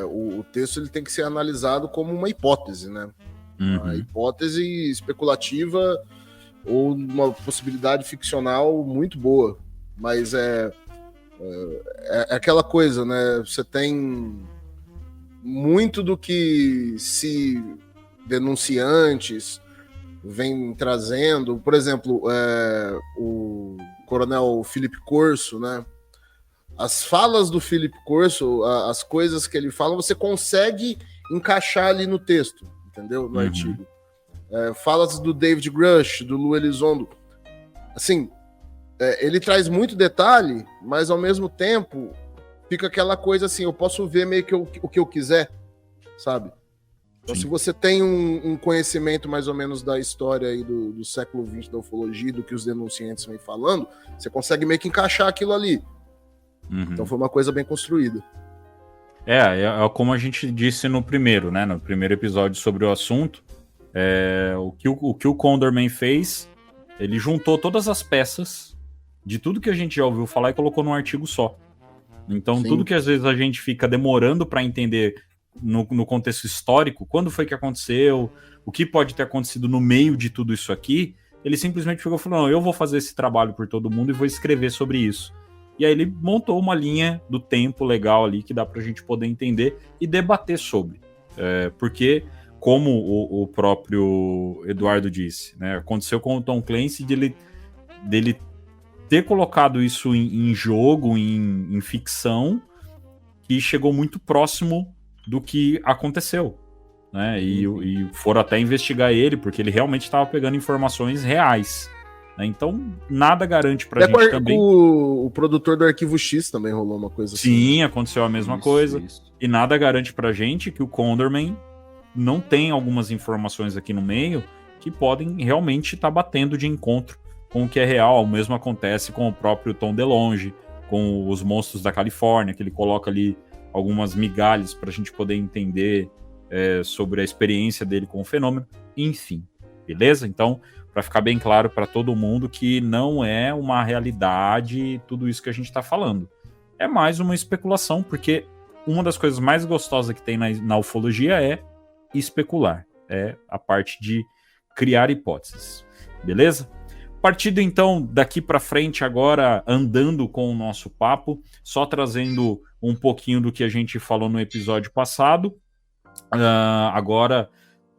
o texto ele tem que ser analisado como uma hipótese, né? Uma hipótese especulativa ou uma possibilidade ficcional muito boa, mas é aquela coisa, né? Você tem muito do que se denunciantes vem trazendo, por exemplo, o coronel Felipe Corso, né? As falas do Felipe Corso, as coisas que ele fala, você consegue encaixar ali no texto, entendeu? No artigo. Falas do David Grush, do Lou Elizondo. Assim, ele traz muito detalhe, mas ao mesmo tempo fica aquela coisa assim, eu posso ver meio que o que eu quiser, sabe? Então, se você tem um conhecimento mais ou menos da história aí do século XX da ufologia, do que os denunciantes vêm falando, você consegue meio que encaixar aquilo ali. Então foi uma coisa bem construída. É como a gente disse no primeiro, né? No primeiro episódio sobre o assunto, o que o Condorman fez, ele juntou todas as peças de tudo que a gente já ouviu falar e colocou num artigo só. Então, tudo que às vezes a gente fica demorando para entender no contexto histórico, quando foi que aconteceu, o que pode ter acontecido no meio de tudo isso aqui, ele simplesmente ficou falando, não, eu vou fazer esse trabalho por todo mundo e vou escrever sobre isso. E aí ele montou uma linha do tempo legal ali que dá pra gente poder entender e debater sobre. Porque, como o próprio Eduardo disse, né, aconteceu com o Tom Clancy dele ter colocado isso em jogo, em ficção, que chegou muito próximo do que aconteceu, né? E foram até investigar ele, porque ele realmente estava pegando informações reais, né? Então, nada garante pra gente também... O produtor do Arquivo X também rolou uma coisa assim. Sim, aconteceu a mesma coisa. E nada garante pra gente que o Condorman não tem algumas informações aqui no meio que podem realmente estar batendo de encontro com o que é real. O mesmo acontece com o próprio Tom DeLonge, com os Monstros da Califórnia, que ele coloca ali algumas migalhas para a gente poder entender sobre a experiência dele com o fenômeno. Enfim, beleza? Então, para ficar bem claro para todo mundo que não é uma realidade tudo isso que a gente está falando. É mais uma especulação, porque uma das coisas mais gostosas que tem na ufologia é especular. É a parte de criar hipóteses. Beleza? Partindo então daqui para frente agora, andando com o nosso papo, só trazendo um pouquinho do que a gente falou no episódio passado, agora,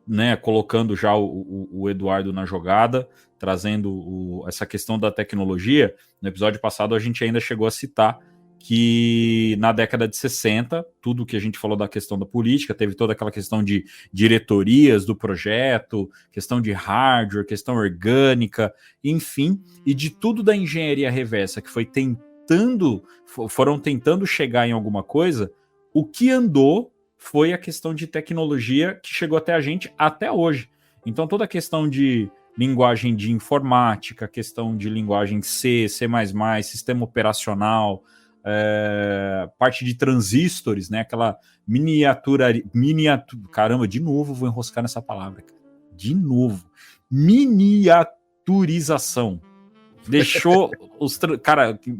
né, colocando já o Eduardo na jogada, trazendo essa questão da tecnologia. No episódio passado a gente ainda chegou a citar que na década de 60, tudo que a gente falou da questão da política, teve toda aquela questão de diretorias do projeto, questão de hardware, questão orgânica, enfim, e de tudo da engenharia reversa que foram tentando chegar em alguma coisa, o que andou foi a questão de tecnologia que chegou até a gente até hoje. Então toda a questão de linguagem de informática, questão de linguagem C, C++, sistema operacional, parte de transistores, né? Aquela caramba, de novo vou enroscar nessa palavra, de novo, miniaturização, deixou cara, que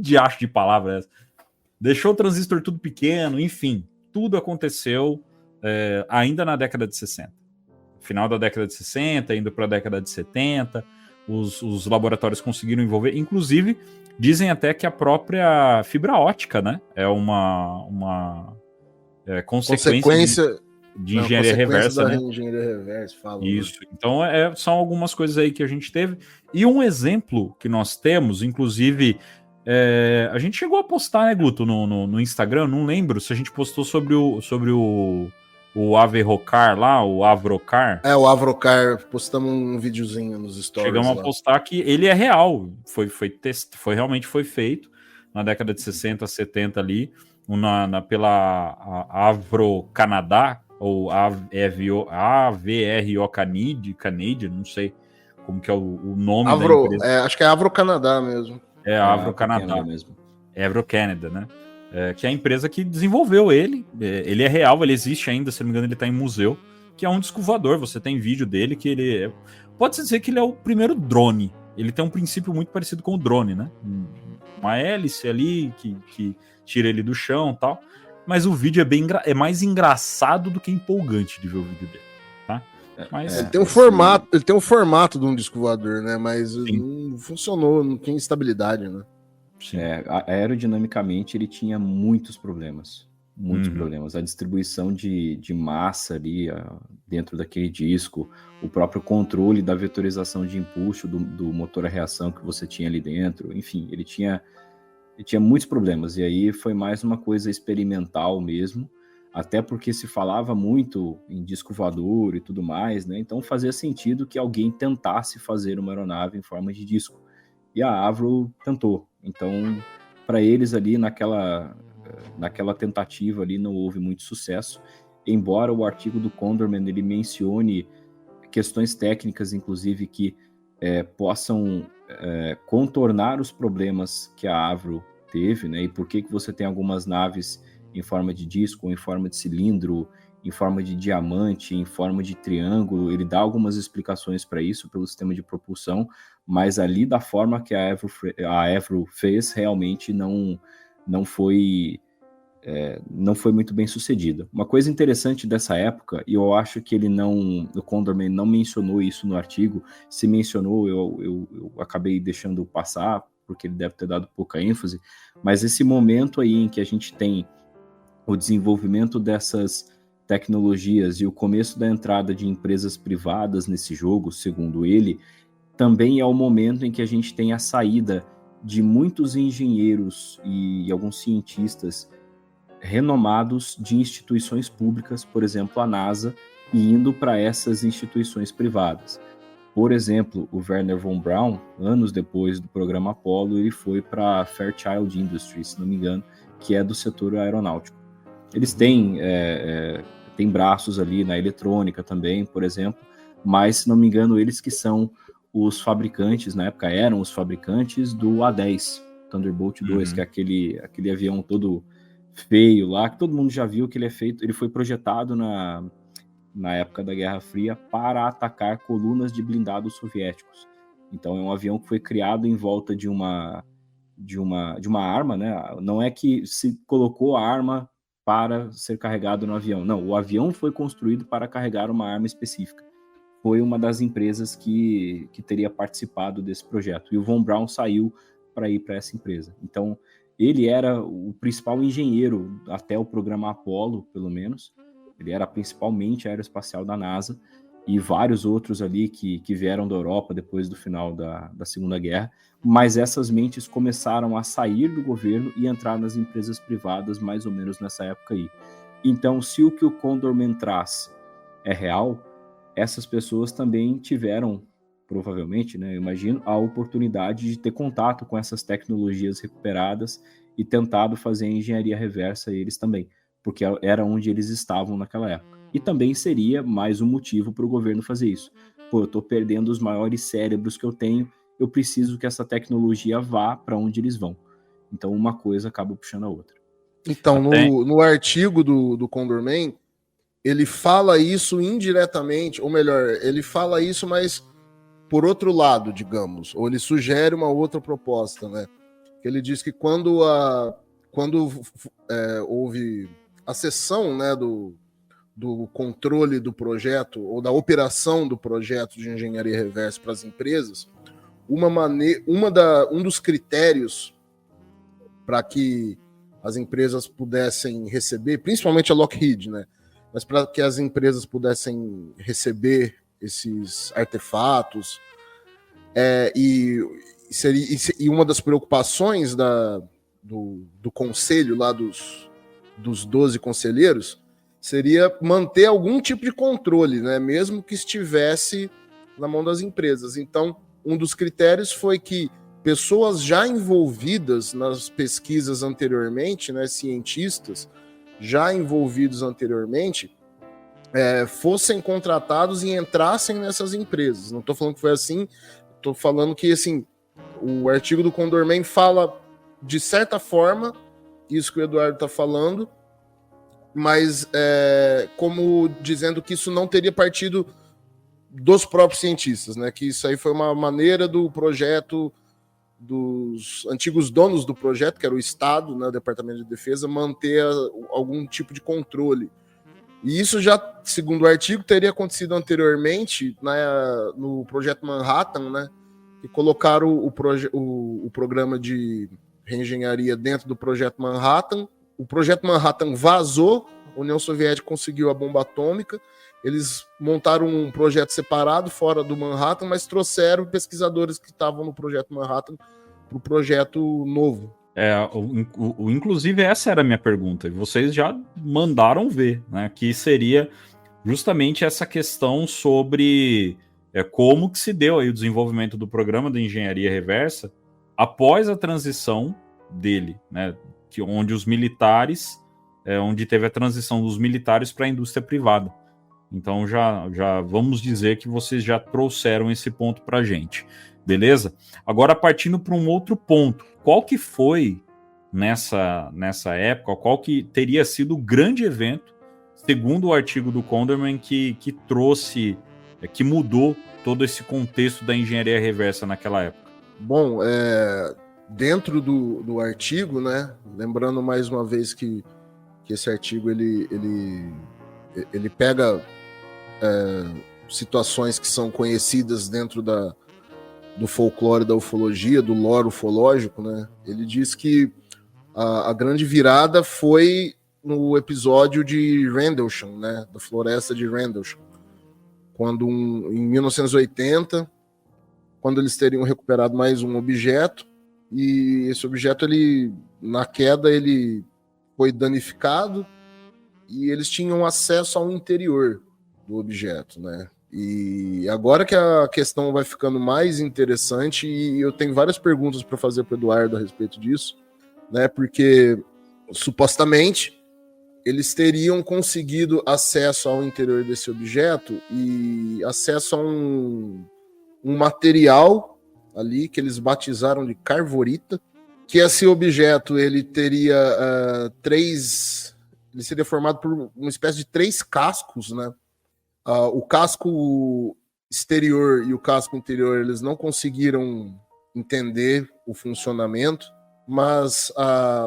diacho de palavra é essa? Deixou o transistor tudo pequeno, enfim, tudo aconteceu ainda na década de 60, final da década de 60, indo para a década de 70, os laboratórios conseguiram envolver, inclusive dizem até que a própria fibra óptica, né, é uma consequência de engenharia reversa, né? Engenharia reversa, fala, isso. Né? Então são algumas coisas aí que a gente teve. E um exemplo que nós temos, inclusive A gente chegou a postar, né, Guto, no Instagram, não lembro se a gente postou sobre o Averrocar lá, o Avrocar. O Avrocar, postamos um videozinho nos stories. Chegamos lá. A postar que ele é real, realmente foi feito na década de 60, 70 ali, pela Avro Canadá, ou AVRO Canadian, não sei como que é o nome da empresa. Acho que é Avro Canadá mesmo. Avro Canadá mesmo. Avro Canada, né? Que é a empresa que desenvolveu ele. Ele é real, ele existe ainda, se não me engano, ele está em museu, que é um disco voador. Você tem vídeo dele que ele pode-se dizer que ele é o primeiro drone. Ele tem um princípio muito parecido com o drone, né? Uma hélice ali que tira ele do chão e tal. Mas o vídeo é mais engraçado do que empolgante de ver o vídeo dele, tá? Mas, ele tem um formato de um disco voador, né? Mas não funcionou, não tem estabilidade, né? Aerodinamicamente ele tinha muitos problemas. Muitos problemas. A distribuição de massa ali dentro daquele disco, o próprio controle da vetorização de empuxo do motor a reação que você tinha ali dentro, enfim, ele tinha muitos problemas. E aí foi mais uma coisa experimental mesmo, até porque se falava muito em disco voador e tudo mais, né? Então fazia sentido que alguém tentasse fazer uma aeronave em forma de disco. E a Avro tentou. Então, para eles ali naquela tentativa ali não houve muito sucesso, embora o artigo do Condorman ele mencione questões técnicas, inclusive, que possam contornar os problemas que a Avro teve, né? E por que você tem algumas naves em forma de disco, em forma de cilindro, em forma de diamante, em forma de triângulo. Ele dá algumas explicações para isso pelo sistema de propulsão, mas ali da forma que a Avro fez realmente não foi muito bem sucedida. Uma coisa interessante dessa época, e eu acho que o Condorman não mencionou isso no artigo, se mencionou, eu acabei deixando passar, porque ele deve ter dado pouca ênfase, mas esse momento aí em que a gente tem o desenvolvimento dessas tecnologias e o começo da entrada de empresas privadas nesse jogo, segundo ele, também é o momento em que a gente tem a saída de muitos engenheiros e alguns cientistas renomados de instituições públicas, por exemplo, a NASA, e indo para essas instituições privadas. Por exemplo, o Wernher von Braun, anos depois do programa Apollo, ele foi para a Fairchild Industries, se não me engano, que é do setor aeronáutico. Eles têm braços ali na eletrônica também, por exemplo, mas, se não me engano, eles que são os fabricantes, na época eram os fabricantes do A-10, Thunderbolt 2, que é aquele avião todo feio lá, que todo mundo já viu que ele foi projetado na época da Guerra Fria para atacar colunas de blindados soviéticos. Então é um avião que foi criado em volta de uma arma, né? Não é que se colocou a arma para ser carregado no avião. Não, o avião foi construído para carregar uma arma específica. Foi uma das empresas que teria participado desse projeto. E o Von Braun saiu para ir para essa empresa. Então, ele era o principal engenheiro até o programa Apollo, pelo menos. Ele era principalmente aeroespacial da NASA e vários outros ali que vieram da Europa depois do final da Segunda Guerra. Mas essas mentes começaram a sair do governo e entrar nas empresas privadas mais ou menos nessa época aí. Então, se o que o Condorman traz é real, essas pessoas também tiveram, provavelmente, né, eu imagino, a oportunidade de ter contato com essas tecnologias recuperadas e tentado fazer a engenharia reversa eles também, porque era onde eles estavam naquela época. E também seria mais um motivo para o governo fazer isso. Pô, eu estou perdendo os maiores cérebros que eu tenho, eu preciso que essa tecnologia vá para onde eles vão. Então uma coisa acaba puxando a outra. Então, no artigo do Condorman, ele fala isso indiretamente, ou melhor, ele fala isso, mas por outro lado, digamos, ou ele sugere uma outra proposta, né? Ele diz que quando houve a cessão, né, do controle do projeto, ou da operação do projeto de engenharia reversa para as empresas, um dos critérios para que as empresas pudessem receber, principalmente a Lockheed, né? Mas para que as empresas pudessem receber esses artefatos e e uma das preocupações do conselho lá dos 12 conselheiros seria manter algum tipo de controle, né, mesmo que estivesse na mão das empresas. Então, um dos critérios foi que pessoas já envolvidas nas pesquisas anteriormente, né, cientistas já envolvidos anteriormente, fossem contratados e entrassem nessas empresas. Não estou falando que foi assim, estou falando que assim, o artigo do Condorman fala de certa forma isso que o Eduardo está falando, mas como dizendo que isso não teria partido dos próprios cientistas, né? Que isso aí foi uma maneira do projeto, dos antigos donos do projeto, que era o Estado, né, o Departamento de Defesa, manter algum tipo de controle. E isso já, segundo o artigo, teria acontecido anteriormente, né, no projeto Manhattan, né, que colocaram o programa de reengenharia dentro do projeto Manhattan. O projeto Manhattan vazou, a União Soviética conseguiu a bomba atômica, eles montaram um projeto separado fora do Manhattan, mas trouxeram pesquisadores que estavam no projeto Manhattan para o projeto novo. Inclusive, essa era a minha pergunta. Vocês já mandaram ver, né? Que seria justamente essa questão sobre como que se deu aí o desenvolvimento do programa de engenharia reversa após a transição dele, né? Onde os militares, onde teve a transição dos militares para a indústria privada. Então já vamos dizer que vocês já trouxeram esse ponto para a gente, beleza? Agora partindo para um outro ponto, qual que foi nessa época, qual que teria sido o grande evento, segundo o artigo do Condorman, que trouxe, que mudou todo esse contexto da engenharia reversa naquela época? Bom, dentro do artigo, né, lembrando mais uma vez que esse artigo ele pega situações que são conhecidas dentro do folclore da ufologia, do lore ufológico, né? Ele diz que a grande virada foi no episódio de Rendlesham, né? Da floresta de Rendlesham, quando em 1980, quando eles teriam recuperado mais um objeto, e esse objeto, na queda, ele foi danificado e eles tinham acesso ao interior do objeto, né? E agora que a questão vai ficando mais interessante, e eu tenho várias perguntas para fazer para o Eduardo a respeito disso, né? Porque supostamente eles teriam conseguido acesso ao interior desse objeto e acesso a um material ali que eles batizaram de carvorita, que esse objeto ele teria ele seria formado por uma espécie de 3 cascos, né? O casco exterior e o casco interior, eles não conseguiram entender o funcionamento, mas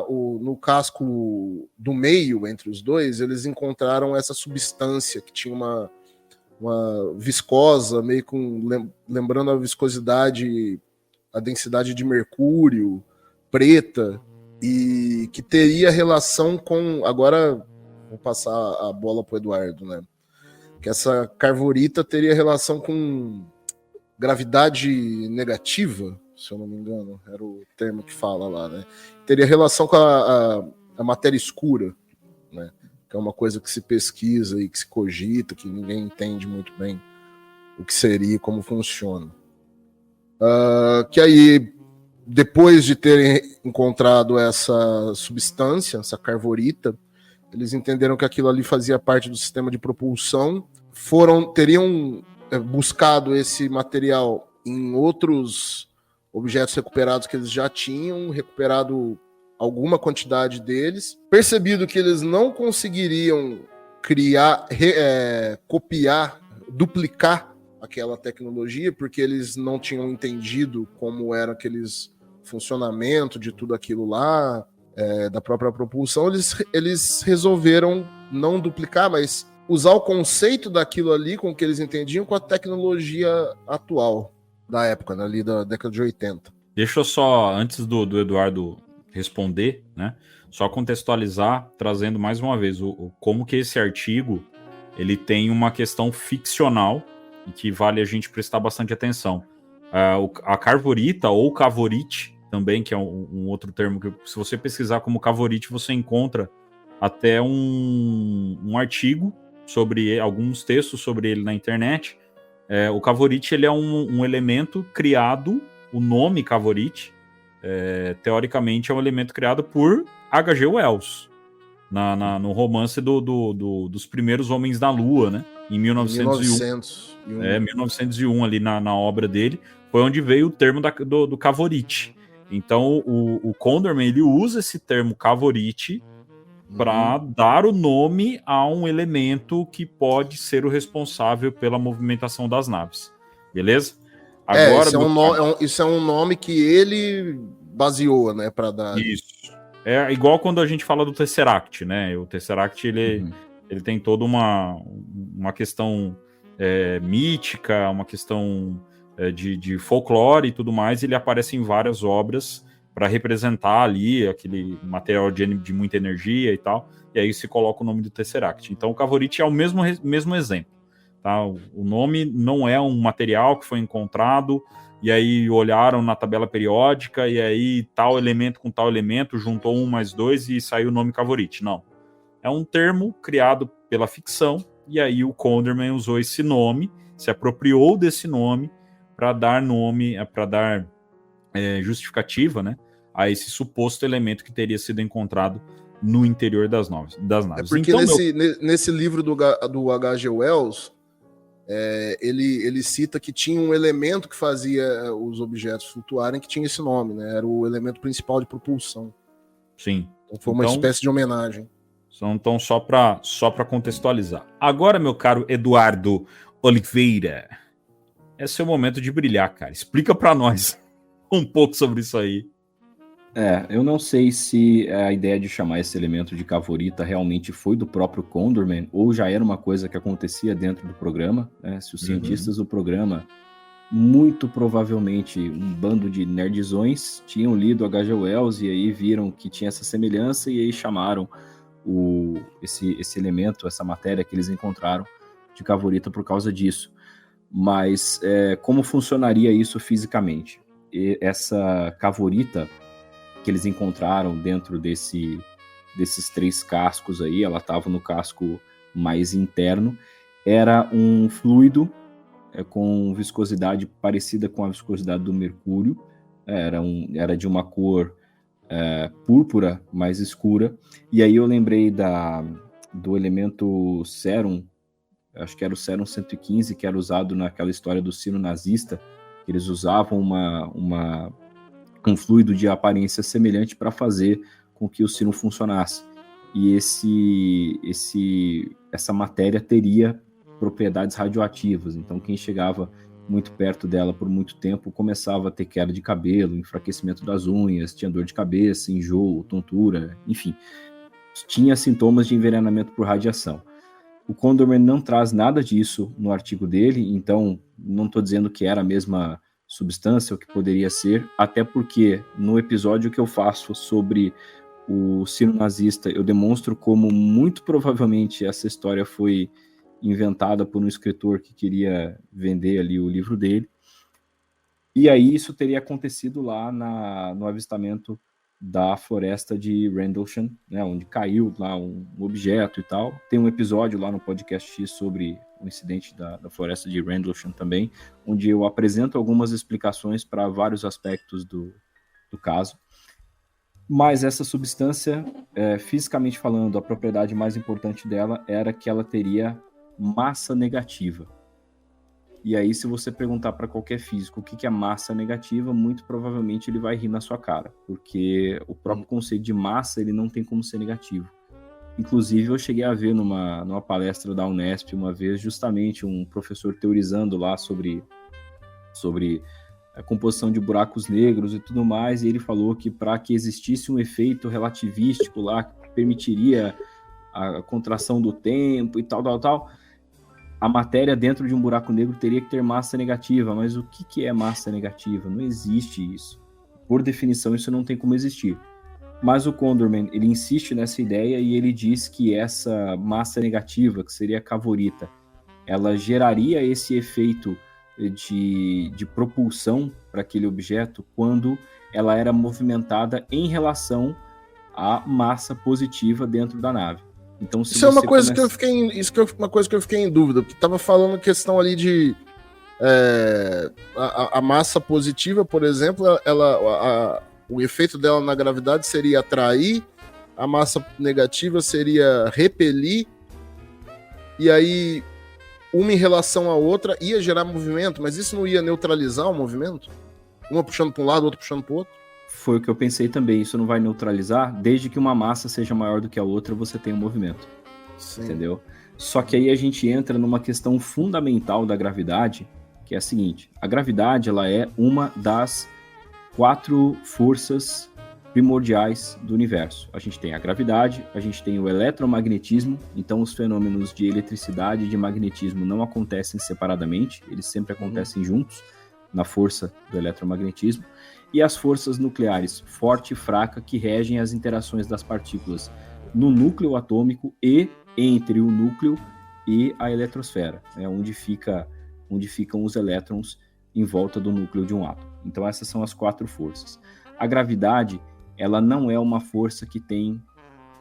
no casco do meio, entre os dois, eles encontraram essa substância que tinha uma viscosa, meio lembrando a viscosidade, a densidade de mercúrio, preta, e que teria relação com... Agora vou passar a bola para o Eduardo, né? Que essa carvorita teria relação com gravidade negativa, se eu não me engano, era o termo que fala lá, né? Teria relação com a matéria escura, né? Que é uma coisa que se pesquisa e que se cogita, que ninguém entende muito bem o que seria e como funciona. Que aí, depois de terem encontrado essa substância, essa carvorita, eles entenderam que aquilo ali fazia parte do sistema de propulsão, teriam buscado esse material em outros objetos recuperados que eles já tinham, recuperado alguma quantidade deles, percebido que eles não conseguiriam criar, copiar, duplicar aquela tecnologia, porque eles não tinham entendido como era aqueles funcionamento de tudo aquilo lá, da própria propulsão. Eles resolveram não duplicar, mas usar o conceito daquilo ali com o que eles entendiam com a tecnologia atual da época, né, ali da década de 80. Deixa eu só, antes do Eduardo responder, né, só contextualizar, trazendo mais uma vez como que esse artigo ele tem uma questão ficcional e que vale a gente prestar bastante atenção. A carvorita ou cavorite também, que é um outro termo que, se você pesquisar como cavorite, você encontra até um artigo sobre alguns textos sobre ele na internet. O cavorite, ele é um elemento criado, o nome cavorite, teoricamente é um elemento criado por H.G. Wells, no romance dos primeiros Homens da Lua, né? Em 1901. 1901, ali na obra dele, foi onde veio o termo do cavorite. Então, o Condorman, ele usa esse termo cavorite para dar o nome a um elemento que pode ser o responsável pela movimentação das naves. Beleza? Agora, isso é um nome que ele baseou, né, para dar... Isso. É igual quando a gente fala do Tesseract, né? O Tesseract, ele tem toda uma questão mítica, uma questão de folclore e tudo mais, e ele aparece em várias obras para representar ali aquele material de muita energia e tal, e aí se coloca o nome do Tesseract. Então o cavorite é o mesmo exemplo. Tá? O nome não é um material que foi encontrado, e aí olharam na tabela periódica, e aí tal elemento com tal elemento, juntou 1 mais 2 e saiu o nome cavorite. Não. É um termo criado pela ficção, e aí o Condorman usou esse nome, se apropriou desse nome, para dar justificativa, né, a esse suposto elemento que teria sido encontrado no interior das naves. Porque então, nesse livro do H.G. Wells, ele cita que tinha um elemento que fazia os objetos flutuarem que tinha esse nome, né? Era o elemento principal de propulsão. Sim. Então foi uma espécie de homenagem. Então, só para contextualizar. Agora, meu caro Eduardo Oliveira, esse é o momento de brilhar, cara. Explica para nós um pouco sobre isso aí. Eu não sei se a ideia de chamar esse elemento de cavorita realmente foi do próprio Condorman, ou já era uma coisa que acontecia dentro do programa, né? Se os cientistas do programa, muito provavelmente um bando de nerdzões, tinham lido H.G. Wells e aí viram que tinha essa semelhança e aí chamaram esse elemento, essa matéria que eles encontraram de cavorita por causa disso. Mas como funcionaria isso fisicamente? Essa cavorita que eles encontraram dentro desses 3 cascos aí, ela estava no casco mais interno, era um fluido com viscosidade parecida com a viscosidade do mercúrio, era de uma cor púrpura mais escura, e aí eu lembrei do elemento sérum, acho que era o sérum 115, que era usado naquela história do sino nazista, que eles usavam um fluido de aparência semelhante para fazer com que o sino funcionasse. E essa matéria teria propriedades radioativas, então quem chegava muito perto dela por muito tempo começava a ter queda de cabelo, enfraquecimento das unhas, tinha dor de cabeça, enjoo, tontura, enfim, tinha sintomas de envenenamento por radiação. O Condorman não traz nada disso no artigo dele, então não estou dizendo que era a mesma substância, ou que poderia ser, até porque no episódio que eu faço sobre o sino nazista, eu demonstro como muito provavelmente essa história foi inventada por um escritor que queria vender ali o livro dele, e aí isso teria acontecido lá no avistamento da floresta de Rendlesham, né, onde caiu lá um objeto e tal. Tem um episódio lá no podcast X sobre o incidente da floresta de Rendlesham também, onde eu apresento algumas explicações para vários aspectos do caso. Mas essa substância, fisicamente falando, a propriedade mais importante dela era que ela teria massa negativa. E aí, se você perguntar para qualquer físico o que é massa negativa, muito provavelmente ele vai rir na sua cara, porque o próprio conceito de massa ele não tem como ser negativo. Inclusive, eu cheguei a ver numa palestra da Unesp uma vez, justamente um professor teorizando lá sobre a composição de buracos negros e tudo mais, e ele falou que para que existisse um efeito relativístico lá, que permitiria a contração do tempo e tal, a matéria dentro de um buraco negro teria que ter massa negativa. Mas o que é massa negativa? Não existe isso. Por definição, isso não tem como existir. Mas o Condorman, ele insiste nessa ideia e ele diz que essa massa negativa, que seria a cavorita, ela geraria esse efeito de propulsão para aquele objeto quando ela era movimentada em relação à massa positiva dentro da nave. Então, se isso é uma coisa começa... uma coisa que eu fiquei em dúvida, porque estava falando questão ali de a massa positiva, por exemplo, o efeito dela na gravidade seria atrair, a massa negativa seria repelir, e aí uma em relação à outra ia gerar movimento, mas isso não ia neutralizar o movimento? Uma puxando para um lado, outra puxando para o outro? Foi o que eu pensei também, isso não vai neutralizar, desde que uma massa seja maior do que a outra, você tem um movimento. Sim. Entendeu? Só que aí a gente entra numa questão fundamental da gravidade, que é a seguinte: a gravidade, ela é uma das 4 forças primordiais do universo. A gente tem a gravidade, a gente tem o eletromagnetismo, então os fenômenos de eletricidade e de magnetismo não acontecem separadamente, eles sempre acontecem juntos, na força do eletromagnetismo, e as forças nucleares, forte e fraca, que regem as interações das partículas no núcleo atômico e entre o núcleo e a eletrosfera, onde ficam os elétrons em volta do núcleo de um átomo. Então essas são as 4 forças. A gravidade, ela não é uma força que tem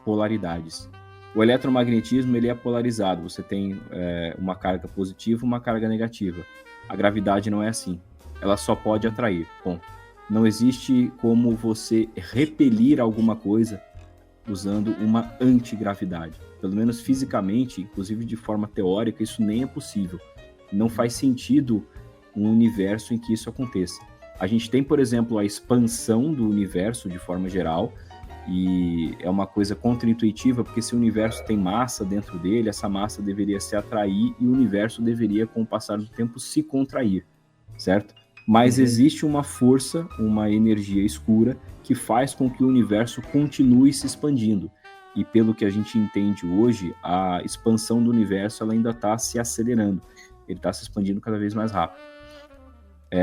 polaridades. O eletromagnetismo, ele é polarizado, você tem uma carga positiva e uma carga negativa. A gravidade não é assim, ela só pode atrair, ponto. Não existe como você repelir alguma coisa usando uma antigravidade. Pelo menos fisicamente, inclusive de forma teórica, isso nem é possível. Não faz sentido um universo em que isso aconteça. A gente tem, por exemplo, a expansão do universo de forma geral, e é uma coisa contraintuitiva, porque se o universo tem massa dentro dele, essa massa deveria se atrair e o universo deveria, com o passar do tempo, se contrair, certo? Mas existe uma força, uma energia escura, que faz com que o universo continue se expandindo. E pelo que a gente entende hoje, a expansão do universo ela ainda está se acelerando. Ele está se expandindo cada vez mais rápido.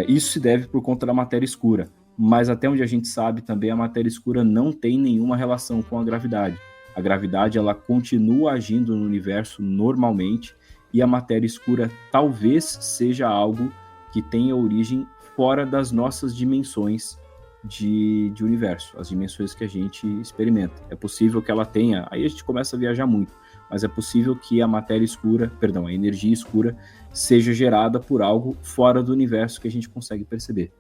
Isso se deve por conta da matéria escura. Mas até onde a gente sabe também, a matéria escura não tem nenhuma relação com a gravidade. A gravidade ela continua agindo no universo normalmente, e a matéria escura talvez seja algo que tenha origem fora das nossas dimensões de universo, as dimensões que a gente experimenta. É possível que ela tenha, aí a gente começa a viajar muito, mas é possível que a a energia escura seja gerada por algo fora do universo que a gente consegue perceber.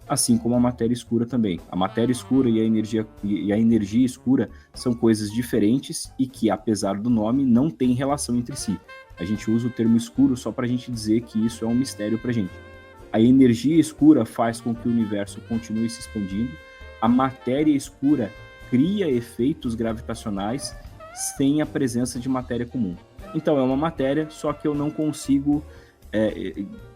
Assim como a matéria escura também. A matéria escura e a energia escura são coisas diferentes e que, apesar do nome, não têm relação entre si. A gente usa o termo escuro só para a gente dizer que isso é um mistério para a gente. A energia escura faz com que o universo continue se expandindo. A matéria escura cria efeitos gravitacionais sem a presença de matéria comum. Então é uma matéria, só que eu não consigo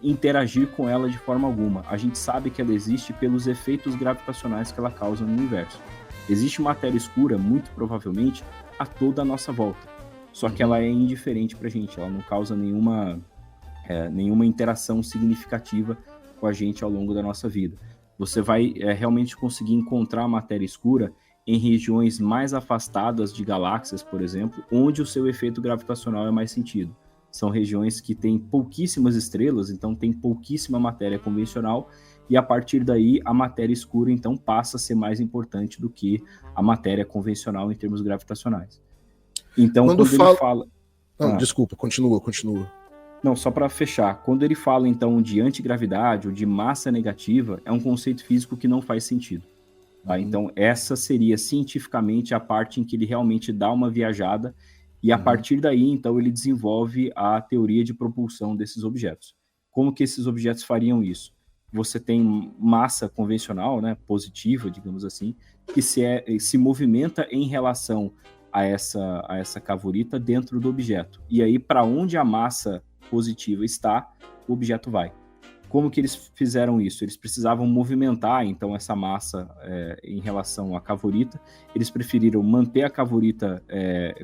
interagir com ela de forma alguma. A gente sabe que ela existe pelos efeitos gravitacionais que ela causa no universo. Existe matéria escura, muito provavelmente, a toda a nossa volta. Só que ela é indiferente para a gente, ela não causa nenhuma interação significativa com a gente ao longo da nossa vida. Você vai realmente conseguir encontrar matéria escura em regiões mais afastadas de galáxias, por exemplo, onde o seu efeito gravitacional é mais sentido. São regiões que têm pouquíssimas estrelas, então tem pouquíssima matéria convencional, e a partir daí a matéria escura então passa a ser mais importante do que a matéria convencional em termos gravitacionais. Então, quando ele fala... Não, desculpa, continua. Não, só para fechar, quando ele fala então de antigravidade ou de massa negativa, é um conceito físico que não faz sentido. Tá? Então essa seria cientificamente a parte em que ele realmente dá uma viajada, e a partir daí então ele desenvolve a teoria de propulsão desses objetos. Como que esses objetos fariam isso? Você tem massa convencional, né, positiva, digamos assim, que se movimenta em relação a essa cavorita dentro do objeto. E aí, para onde a massa positiva está, o objeto vai. Como que eles fizeram isso? Eles precisavam movimentar, então, essa massa em relação à cavorita. Eles preferiram manter a cavorita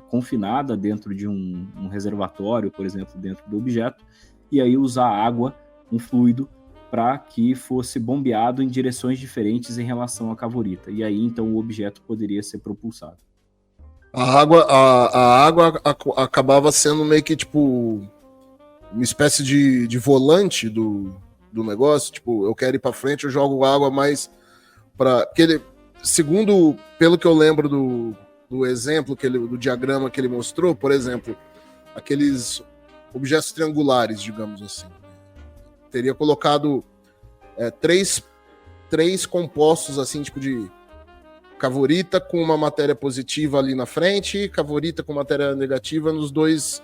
confinada dentro de um reservatório, por exemplo, dentro do objeto, e aí usar água, um fluido, para que fosse bombeado em direções diferentes em relação à cavorita. E aí, então, o objeto poderia ser propulsado. A água acabava sendo meio que tipo uma espécie de volante do negócio? Tipo, eu quero ir para frente, eu jogo água mais para aquele, segundo, pelo que eu lembro do exemplo do diagrama que ele mostrou, por exemplo, aqueles objetos triangulares, digamos assim, teria colocado três compostos assim, tipo de cavorita com uma matéria positiva ali na frente, cavorita com matéria negativa nos dois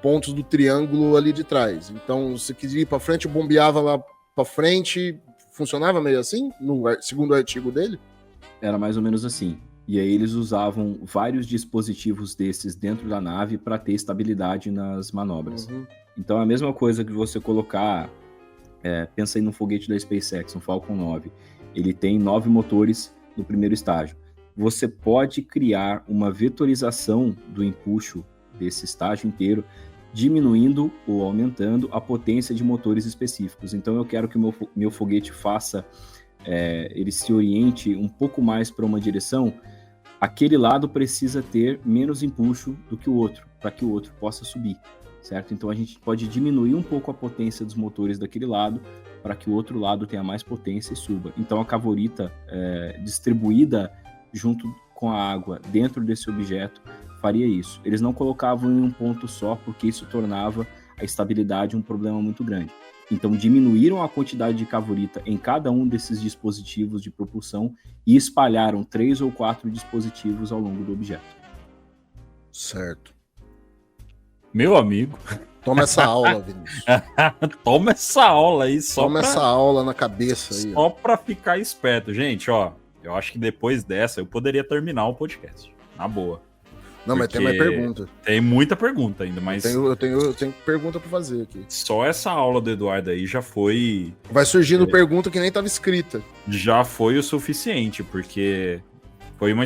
pontos do triângulo ali de trás. Então, se quiser ir para frente, eu bombeava lá para frente. Funcionava meio assim, segundo o artigo dele? Era mais ou menos assim. E aí eles usavam vários dispositivos desses dentro da nave para ter estabilidade nas manobras. Então, a mesma coisa que você colocar... pensa aí no foguete da SpaceX, um Falcon 9. Ele tem 9 motores no primeiro estágio. Você pode criar uma vetorização do empuxo desse estágio inteiro, diminuindo ou aumentando a potência de motores específicos. Então eu quero que o meu foguete faça, ele se oriente um pouco mais para uma direção. Aquele lado precisa ter menos empuxo do que o outro, para que o outro possa subir, certo? Então a gente pode diminuir um pouco a potência dos motores daquele lado, para que o outro lado tenha mais potência e suba. Então a cavorita distribuída junto com a água dentro desse objeto faria isso. Eles não colocavam em um ponto só, porque isso tornava a estabilidade um problema muito grande. Então diminuíram a quantidade de cavorita em cada um desses dispositivos de propulsão e espalharam 3 ou 4 dispositivos ao longo do objeto. Certo. Meu amigo. Toma essa aula, Vinícius. Toma essa aula aí, essa aula na cabeça aí. Só pra ficar esperto. Gente, ó, eu acho que depois dessa eu poderia terminar o podcast. Na boa. Não, mas tem mais pergunta. Tem muita pergunta ainda, mas... Eu tenho pergunta pra fazer aqui. Só essa aula do Eduardo aí já foi... Vai surgindo pergunta que nem tava escrita. Já foi o suficiente, porque... foi uma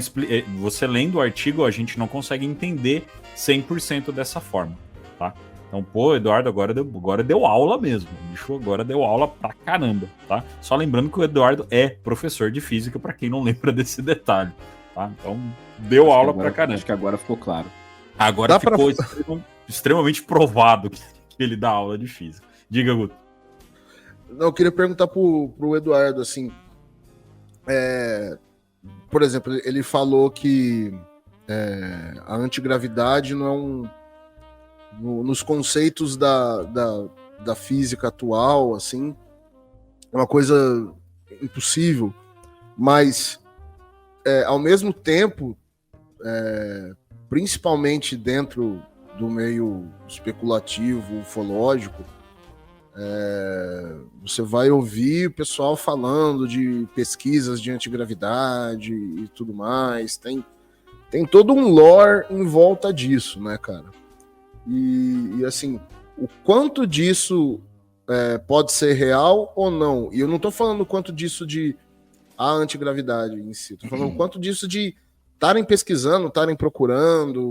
você lendo o artigo, a gente não consegue entender 100% dessa forma, tá? Então, pô, Eduardo agora deu aula mesmo. O bicho agora deu aula pra caramba, tá? Só lembrando que o Eduardo é professor de física, pra quem não lembra desse detalhe, tá? Então, deu aula pra caramba. Acho que agora ficou claro. Agora ficou extremamente provado que ele dá aula de física. Diga, Guto. Não, eu queria perguntar pro Eduardo, assim... por exemplo, ele falou que a antigravidade não é nos conceitos da física atual, assim, é uma coisa impossível, mas ao mesmo tempo, principalmente dentro do meio especulativo, ufológico, você vai ouvir o pessoal falando de pesquisas de antigravidade e tudo mais, tem todo um lore em volta disso, né, cara? E assim, o quanto disso pode ser real ou não? E eu não tô falando o quanto disso de a antigravidade em si, tô falando o quanto disso de estarem pesquisando, estarem procurando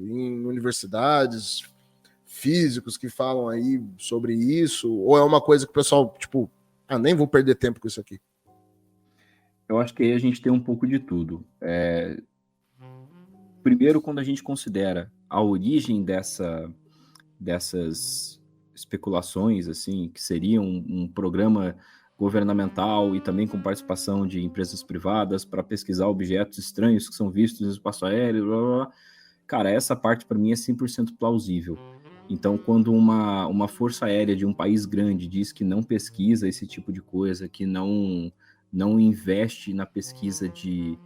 em universidades, físicos que falam aí sobre isso, ou é uma coisa que o pessoal, tipo, nem vou perder tempo com isso aqui? Eu acho que aí a gente tem um pouco de tudo. Primeiro, quando a gente considera a origem dessas especulações, assim, que seria um programa governamental e também com participação de empresas privadas para pesquisar objetos estranhos que são vistos no espaço aéreo, blá, blá, blá. Cara, essa parte para mim é 100% plausível. Então, quando uma força aérea de um país grande diz que não pesquisa esse tipo de coisa, que não investe na pesquisa de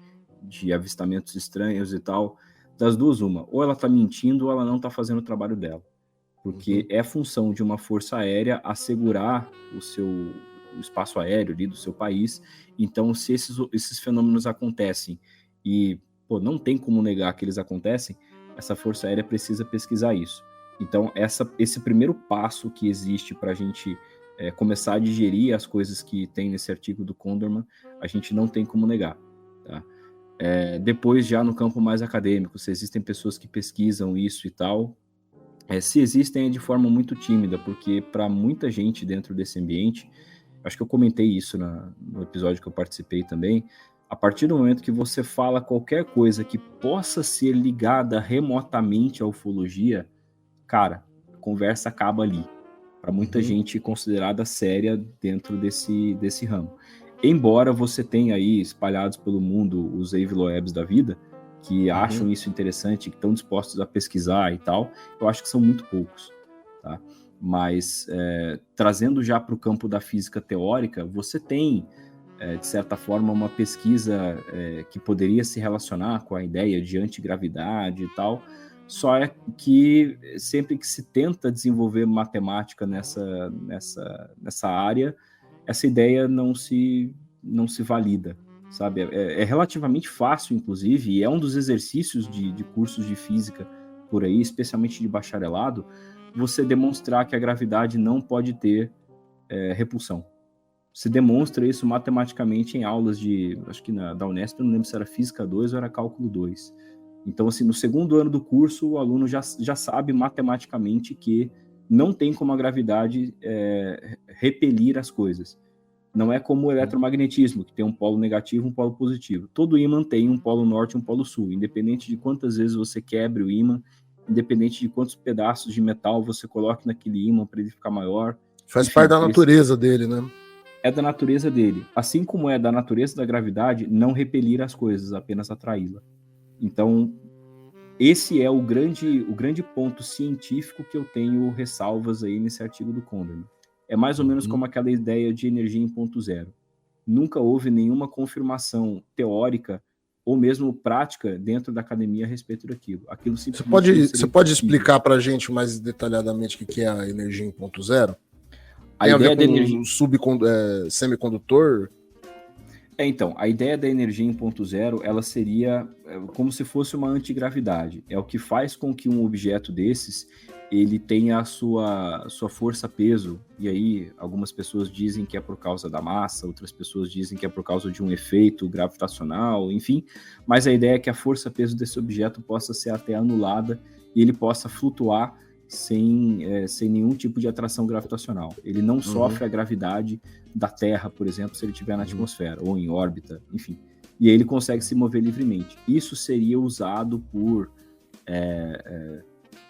avistamentos estranhos e tal, das duas uma, ou ela está mentindo ou ela não está fazendo o trabalho dela, porque é função de uma força aérea assegurar o espaço aéreo ali do seu país. Então, se esses fenômenos acontecem e não tem como negar que eles acontecem, essa força aérea precisa pesquisar isso. Então, esse primeiro passo que existe para a gente começar a digerir as coisas que tem nesse artigo do Condorman, a gente não tem como negar, tá? Depois, já no campo mais acadêmico, se existem pessoas que pesquisam isso e tal, se existem é de forma muito tímida, porque para muita gente dentro desse ambiente, acho que eu comentei isso no episódio que eu participei também, a partir do momento que você fala qualquer coisa que possa ser ligada remotamente à ufologia, cara, a conversa acaba ali. para muita gente considerada séria dentro desse ramo. Embora você tenha aí espalhados pelo mundo os Avi Loebs da vida, que acham isso interessante, que estão dispostos a pesquisar e tal, eu acho que são muito poucos, tá? Mas trazendo já para o campo da física teórica, você tem, de certa forma, uma pesquisa que poderia se relacionar com a ideia de antigravidade e tal, só é que sempre que se tenta desenvolver matemática nessa área, essa ideia não se valida, sabe? É relativamente fácil, inclusive, e é um dos exercícios de cursos de física por aí, especialmente de bacharelado, você demonstrar que a gravidade não pode ter repulsão. Se demonstra isso matematicamente em aulas acho que da Unesp, eu não lembro se era Física 2 ou era Cálculo 2. Então, assim, no segundo ano do curso, o aluno já sabe matematicamente que não tem como a gravidade repelir as coisas. Não é como o eletromagnetismo, que tem um polo negativo e um polo positivo. Todo ímã tem um polo norte e um polo sul, independente de quantas vezes você quebre o ímã, independente de quantos pedaços de metal você coloque naquele ímã para ele ficar maior. Faz parte da natureza dele, né? É da natureza dele. Assim como é da natureza da gravidade não repelir as coisas, apenas atraí-la. Então, esse é o grande ponto científico que eu tenho ressalvas aí nesse artigo do Condorman. É mais ou menos como aquela ideia de energia em ponto zero. Nunca houve nenhuma confirmação teórica ou mesmo prática dentro da academia a respeito daquilo. Aquilo Você pode explicar para a gente mais detalhadamente o que é a energia em ponto zero? A ideia da energia semicondutor? Então, a ideia da energia em ponto zero, ela seria como se fosse uma antigravidade. É o que faz com que um objeto desses, ele tenha a sua força-peso, e aí algumas pessoas dizem que é por causa da massa, outras pessoas dizem que é por causa de um efeito gravitacional, enfim, mas a ideia é que a força-peso desse objeto possa ser até anulada e ele possa flutuar sem nenhum tipo de atração gravitacional. Ele não sofre a gravidade da Terra, por exemplo, se ele estiver na atmosfera ou em órbita, enfim. E aí ele consegue se mover livremente. Isso seria usado por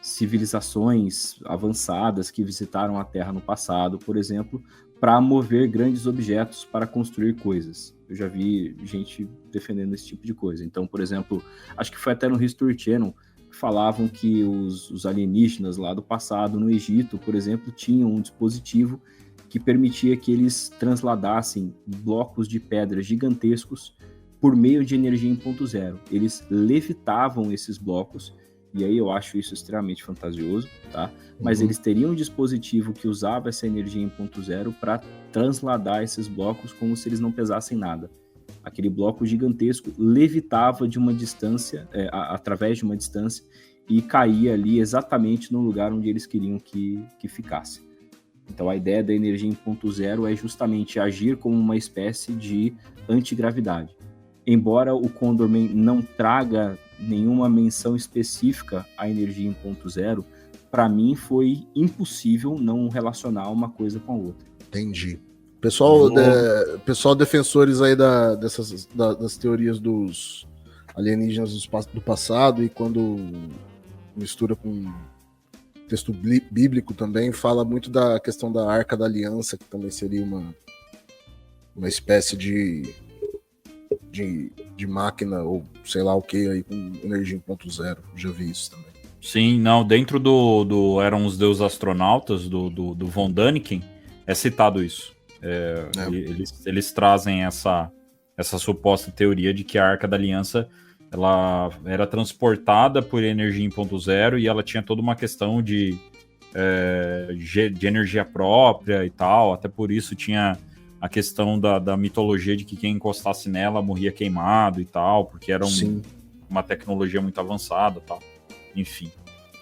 civilizações avançadas que visitaram a Terra no passado, por exemplo, para mover grandes objetos para construir coisas. Eu já vi gente defendendo esse tipo de coisa. Então, por exemplo, acho que foi até no History Channel, falavam que os alienígenas lá do passado, no Egito, por exemplo, tinham um dispositivo que permitia que eles transladassem blocos de pedra gigantescos por meio de energia em ponto zero. Eles levitavam esses blocos, e aí eu acho isso extremamente fantasioso, tá? Mas eles teriam um dispositivo que usava essa energia em ponto zero para transladar esses blocos como se eles não pesassem nada. Aquele bloco gigantesco levitava de uma distância, através de uma distância, e caía ali exatamente no lugar onde eles queriam que ficasse. Então a ideia da energia em ponto zero é justamente agir como uma espécie de antigravidade. Embora o Condorman não traga nenhuma menção específica à energia em ponto zero, para mim foi impossível não relacionar uma coisa com a outra. Entendi. Pessoal defensores aí das teorias dos alienígenas do passado, e quando mistura com texto bíblico também, fala muito da questão da Arca da Aliança, que também seria uma espécie de máquina, ou sei lá o que, aí com energia em ponto zero. Já vi isso também. Sim, não, dentro do Eram os Deuses Astronautas, do von Däniken, é citado isso. Eles trazem essa suposta teoria de que a Arca da Aliança ela era transportada por energia em ponto zero, e ela tinha toda uma questão de energia própria e tal. Até por isso tinha a questão da mitologia de que quem encostasse nela morria queimado e tal, porque era uma tecnologia muito avançada e tal. Enfim,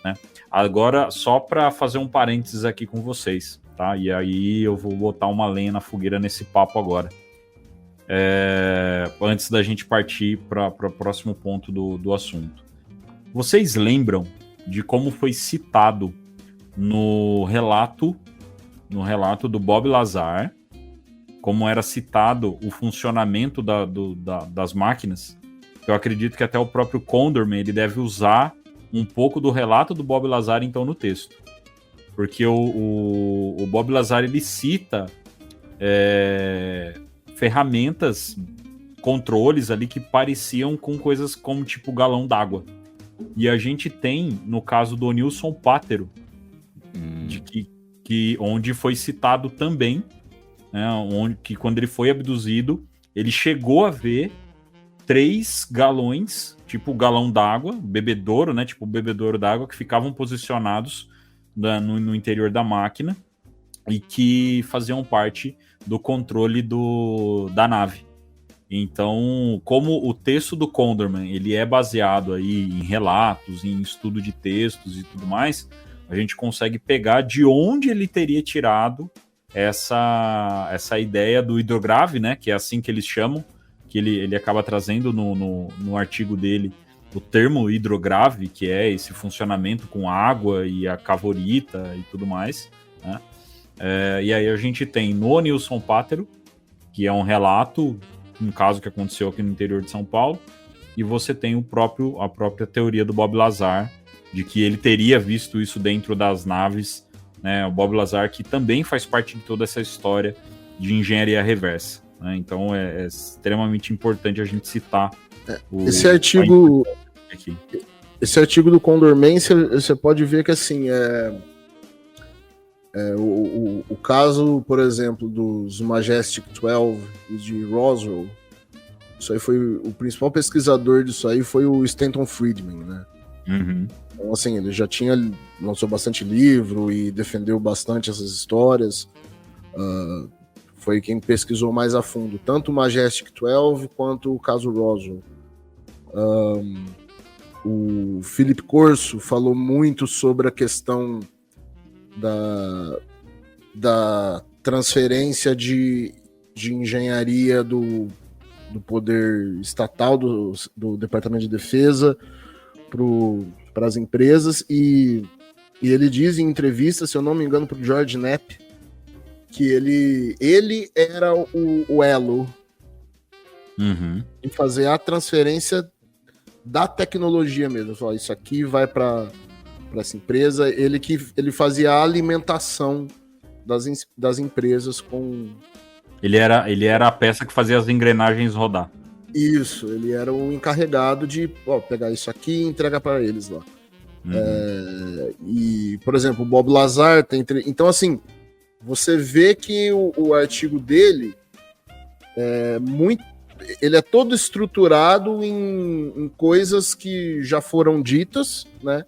né? Agora, só para fazer um parênteses aqui com vocês, tá? E aí eu vou botar uma lenha na fogueira nesse papo agora. Antes da gente partir para o próximo ponto do assunto. Vocês lembram de como foi citado no relato do Bob Lazar, como era citado o funcionamento das máquinas? Eu acredito que até o próprio Condorman ele deve usar um pouco do relato do Bob Lazar, então, no texto. porque o Bob Lazar ele cita ferramentas, controles ali que pareciam com coisas como tipo galão d'água. E a gente tem, no caso do Nilson Pátero, onde foi citado também, né, que quando ele foi abduzido, ele chegou a ver 3 galões, tipo galão d'água, bebedouro, né, tipo bebedouro d'água, que ficavam posicionados no interior da máquina e que faziam parte do controle da nave. Então, como o texto do Condorman ele é baseado aí em relatos, em estudo de textos e tudo mais, a gente consegue pegar de onde ele teria tirado essa ideia do hidrograve, né, que é assim que eles chamam, que ele acaba trazendo no artigo dele o termo hidrograve, que é esse funcionamento com água e a cavorita e tudo mais, né? E aí a gente tem no Nilson Pátero, que é um relato, um caso que aconteceu aqui no interior de São Paulo, e você tem a própria teoria do Bob Lazar, de que ele teria visto isso dentro das naves, né? O Bob Lazar, que também faz parte de toda essa história de engenharia reversa, né? Então é extremamente importante a gente citar esse artigo do Condorman, você pode ver que assim o caso, por exemplo, dos Majestic 12 e de Roswell, isso aí foi o principal pesquisador disso aí foi o Stanton Friedman, né? Uhum. Então, assim, ele já lançou bastante livro e defendeu bastante essas histórias. Foi quem pesquisou mais a fundo, tanto o Majestic 12 quanto o caso Roswell. O Philip Corso falou muito sobre a questão da transferência de engenharia do poder estatal, do Departamento de Defesa para as empresas, e ele diz em entrevista, se eu não me engano, para o George Knapp, que ele era o elo em fazer a transferência da tecnologia mesmo. Só isso aqui vai para essa empresa. Ele fazia a alimentação das empresas com... Ele era a peça que fazia as engrenagens rodar. Isso, ele era o encarregado de pegar isso aqui e entregar para eles lá. E, por exemplo, o Bob Lazar tem... Então, assim, você vê que o artigo dele ele é todo estruturado em coisas que já foram ditas, né?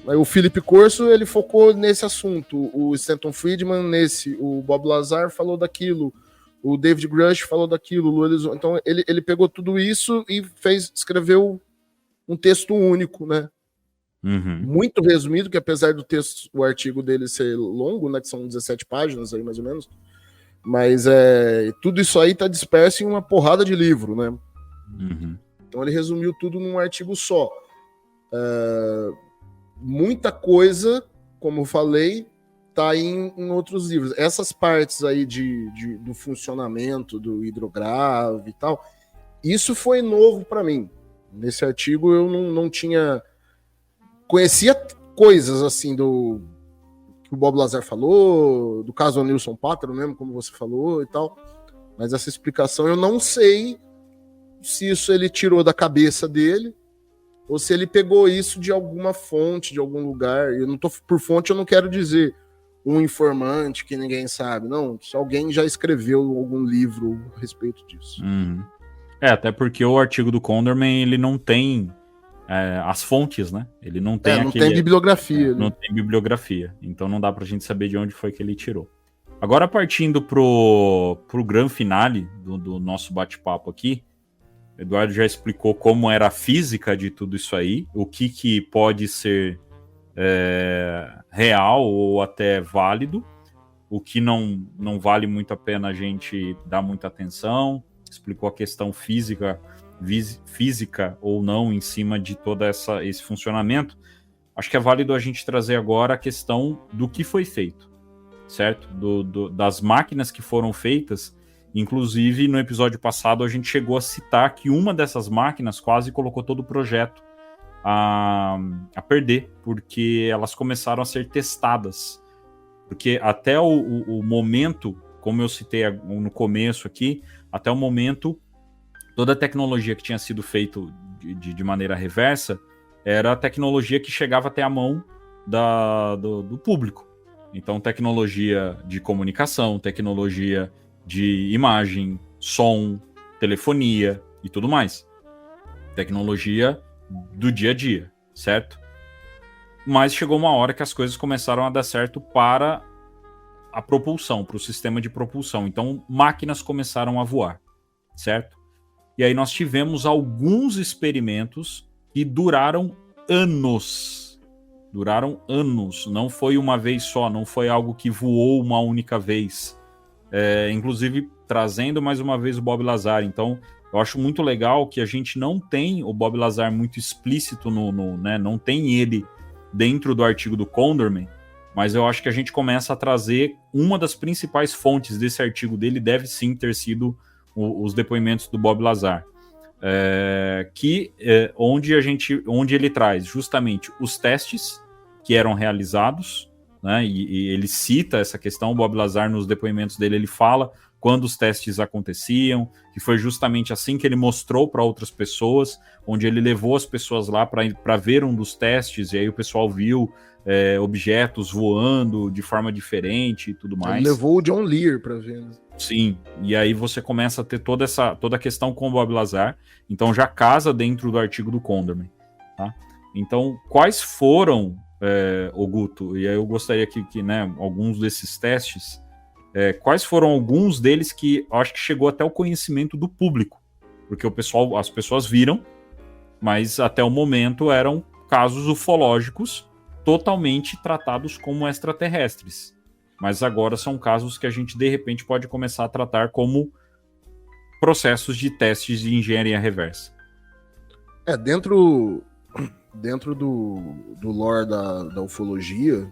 O Philip Corso, ele focou nesse assunto, o Stanton Friedman o Bob Lazar falou daquilo, o David Grush falou daquilo, o Luiz... Então ele pegou tudo isso e escreveu um texto único, né? Muito resumido, que apesar do texto, o artigo dele ser longo, né, que são 17 páginas aí mais ou menos, mas tudo isso aí tá disperso em uma porrada de livro, né? Então ele resumiu tudo num artigo só. Muita coisa, como eu falei, tá aí em outros livros. Essas partes aí do funcionamento do hidrograve e tal, isso foi novo para mim. Nesse artigo eu não tinha... Conhecia coisas assim que o Bob Lazar falou, do caso do Nilson Pátero mesmo, como você falou e tal, mas essa explicação eu não sei se isso ele tirou da cabeça dele ou se ele pegou isso de alguma fonte, de algum lugar. Eu não tô por fonte, eu não quero dizer um informante que ninguém sabe, não, se alguém já escreveu algum livro a respeito disso. Até porque o artigo do Condorman, ele não tem as fontes, né? Ele não tem não tem bibliografia. Não tem bibliografia, então não dá pra gente saber de onde foi que ele tirou. Agora, partindo pro grande finale do nosso bate-papo aqui, o Eduardo já explicou como era a física de tudo isso aí, o que pode ser real ou até válido, o que não vale muito a pena a gente dar muita atenção, explicou a questão física ou não em cima de todo esse funcionamento. Acho que é válido a gente trazer agora a questão do que foi feito, certo? Das máquinas que foram feitas. Inclusive, no episódio passado, a gente chegou a citar que uma dessas máquinas quase colocou todo o projeto a perder, porque elas começaram a ser testadas. Porque até o momento, como eu citei no começo aqui, até o momento, toda a tecnologia que tinha sido feita de maneira reversa era a tecnologia que chegava até a mão do público. Então, tecnologia de comunicação, tecnologia de imagem, som, telefonia e tudo mais. Tecnologia do dia a dia, certo? Mas chegou uma hora que as coisas começaram a dar certo para a propulsão, para o sistema de propulsão. Então, máquinas começaram a voar, certo? E aí nós tivemos alguns experimentos que duraram anos. Duraram anos. Não foi uma vez só, não foi algo que voou uma única vez. Inclusive, trazendo mais uma vez o Bob Lazar. Então, eu acho muito legal que a gente não tem o Bob Lazar muito explícito, né? Não tem ele dentro do artigo do Condorman, mas eu acho que a gente começa a trazer uma das principais fontes desse artigo dele, deve sim ter sido os depoimentos do Bob Lazar, onde ele traz justamente os testes que eram realizados, né? E ele cita essa questão, o Bob Lazar nos depoimentos dele, ele fala quando os testes aconteciam, que foi justamente assim que ele mostrou para outras pessoas, onde ele levou as pessoas lá para ver um dos testes, e aí o pessoal viu objetos voando de forma diferente e tudo mais. Ele levou o John Lear para ver. Né? Sim, e aí você começa a ter toda a questão com o Bob Lazar, então já casa dentro do artigo do Condorman. Tá? Então, quais foram, Guto, e aí eu gostaria que né, alguns desses testes, quais foram alguns deles que eu acho que chegou até o conhecimento do público, porque as pessoas viram, mas até o momento eram casos ufológicos totalmente tratados como extraterrestres. Mas agora são casos que a gente, de repente, pode começar a tratar como processos de testes de engenharia reversa. Dentro do lore da ufologia,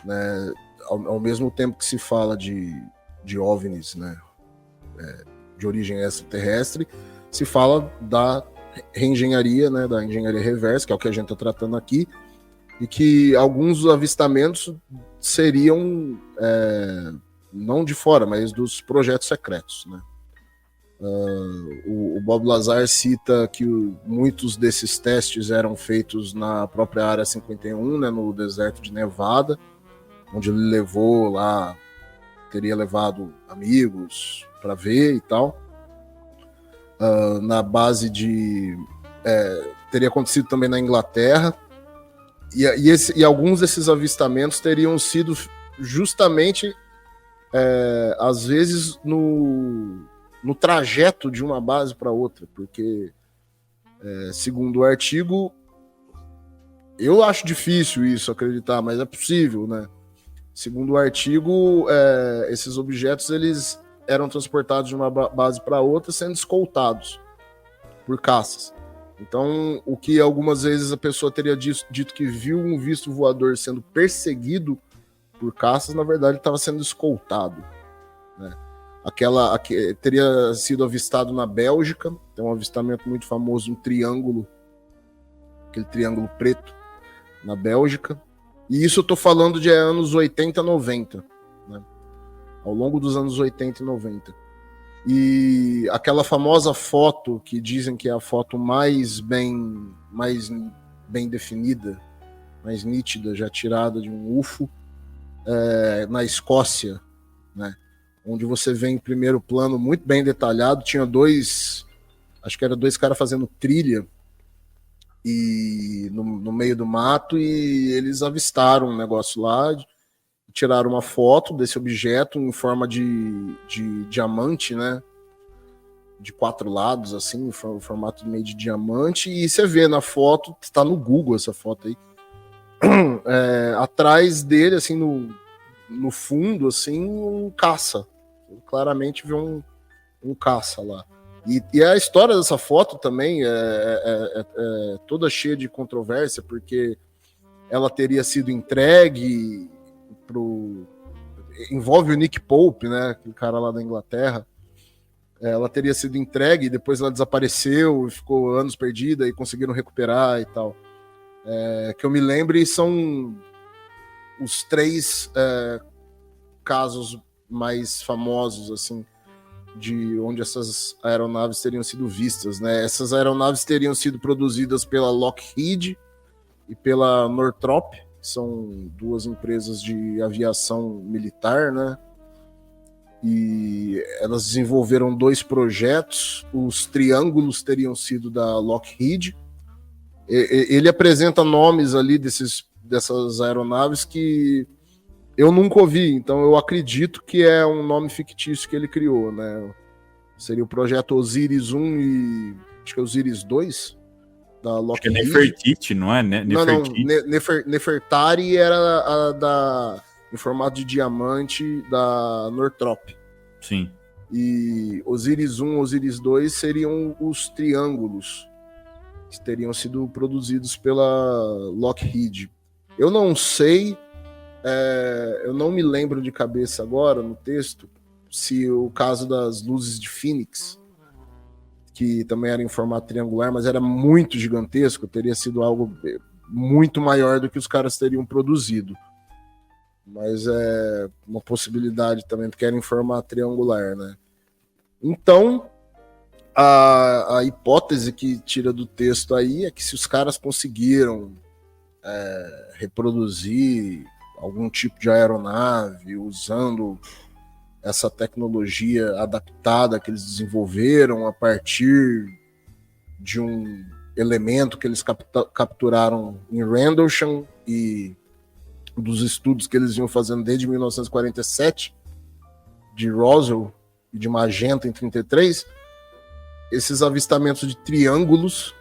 né, ao mesmo tempo que se fala de OVNIs, né, de origem extraterrestre, se fala da reengenharia, né, da engenharia reversa, que é o que a gente está tratando aqui, e que alguns avistamentos seriam não de fora, mas dos projetos secretos, né? O Bob Lazar cita que muitos desses testes eram feitos na própria Área 51, né, no deserto de Nevada, onde ele levou lá, teria levado amigos para ver e tal. Na base teria acontecido também na Inglaterra. E alguns desses avistamentos teriam sido justamente, às vezes, no trajeto de uma base para outra, porque, segundo o artigo, eu acho difícil isso acreditar, mas é possível, né? Segundo o artigo, esses objetos eles eram transportados de uma base para outra, sendo escoltados por caças. Então, o que algumas vezes a pessoa teria dito que viu um visto voador sendo perseguido por caças, na verdade estava sendo escoltado, né? Teria sido avistado na Bélgica, tem um avistamento muito famoso, um triângulo, aquele triângulo preto na Bélgica, e isso eu estou falando de anos 80 e 90, né? Ao longo dos anos 80 e 90. E aquela famosa foto que dizem que é a foto mais bem definida, mais nítida, já tirada de um UFO, na Escócia, né? Onde você vê em primeiro plano, muito bem detalhado, tinha dois caras fazendo trilha e no meio do mato, e eles avistaram um negócio lá, tiraram uma foto desse objeto em forma de diamante, né? De 4 lados, assim, em formato meio de diamante, e você vê na foto, está no Google essa foto aí, atrás dele, assim, no fundo, assim, um caça. Claramente vê um caça lá. E a história dessa foto também é toda cheia de controvérsia, porque ela teria sido entregue envolve o Nick Pope, né, aquele cara lá da Inglaterra, ela teria sido entregue e depois ela desapareceu e ficou anos perdida e conseguiram recuperar e tal. Que eu me lembre, são os 3 casos mais famosos, assim, de onde essas aeronaves teriam sido vistas, né? Essas aeronaves teriam sido produzidas pela Lockheed e pela Northrop, que são 2 empresas de aviação militar, né? E elas desenvolveram 2 projetos. Os triângulos teriam sido da Lockheed. Ele apresenta nomes ali dessas aeronaves que eu nunca ouvi, então eu acredito que é um nome fictício que ele criou, né? Seria o projeto Osiris 1 e acho que é Osiris 2 da Lockheed. Acho que é Nefertiti, não é? Nefertiti. Não, Nefertari era a em formato de diamante da Northrop. Sim. E Osiris 1 e Osiris 2 seriam os triângulos que teriam sido produzidos pela Lockheed. Eu não sei, eu não me lembro de cabeça agora no texto se o caso das luzes de Phoenix, que também era em formato triangular, mas era muito gigantesco, teria sido algo muito maior do que os caras teriam produzido. Mas é uma possibilidade também, porque era em formato triangular, né? Então, a hipótese que tira do texto aí é que se os caras conseguiram reproduzir algum tipo de aeronave usando essa tecnologia adaptada que eles desenvolveram a partir de um elemento que eles capturaram em Rendlesham e dos estudos que eles iam fazendo desde 1947, de Roswell e de Magenta em 33, esses avistamentos de triângulos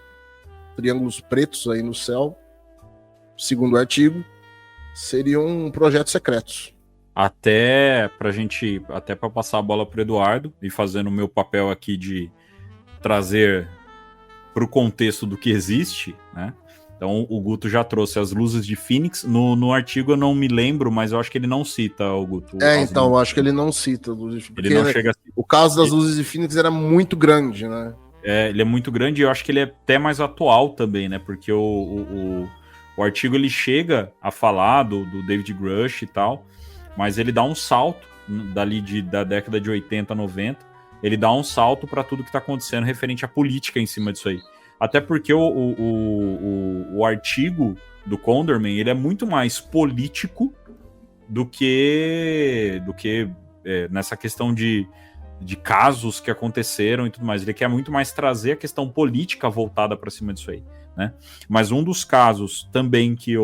pretos aí no céu, segundo o artigo, seriam projetos secretos. Até para passar a bola para o Eduardo e fazendo o meu papel aqui de trazer para o contexto do que existe, né? Então o Guto já trouxe as luzes de Phoenix. No artigo eu não me lembro, mas eu acho que ele não cita, o Guto. Então, eu acho que ele não cita luzes de Phoenix. Ele não chega a... O caso das luzes de Phoenix era muito grande, né? Ele é muito grande e eu acho que ele é até mais atual também, né? Porque o artigo ele chega a falar do David Grush e tal, mas ele dá um salto da década de 80, 90, ele dá um salto para tudo que está acontecendo referente à política em cima disso aí. Até porque o artigo do Condorman, ele é muito mais político do que nessa questão de casos que aconteceram e tudo mais. Ele quer muito mais trazer a questão política voltada para cima disso aí, né? Mas um dos casos também que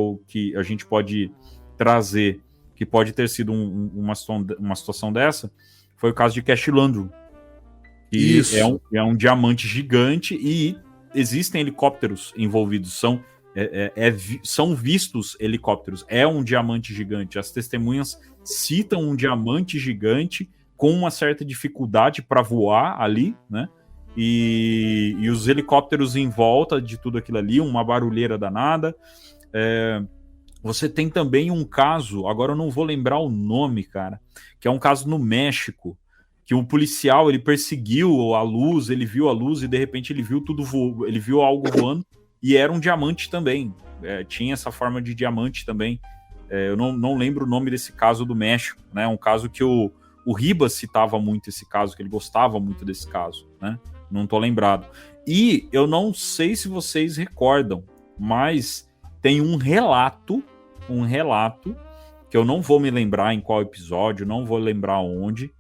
a gente pode trazer, que pode ter sido uma situação dessa, foi o caso de Cash Landrum, que é um diamante gigante e existem helicópteros envolvidos, são vistos helicópteros, é um diamante gigante. As testemunhas citam um diamante gigante com uma certa dificuldade para voar ali, né? E os helicópteros em volta de tudo aquilo ali, uma barulheira danada. Você tem também um caso, agora eu não vou lembrar o nome, cara, que é um caso no México, que um policial, ele perseguiu a luz, ele viu a luz e de repente ele viu ele viu algo voando e era um diamante também, tinha essa forma de diamante também. Eu não lembro o nome desse caso do México, né? Um caso que o Ribas citava muito esse caso, que ele gostava muito desse caso, né? Não tô lembrado. E eu não sei se vocês recordam, mas tem um relato, que eu não vou me lembrar em qual episódio, não vou lembrar onde,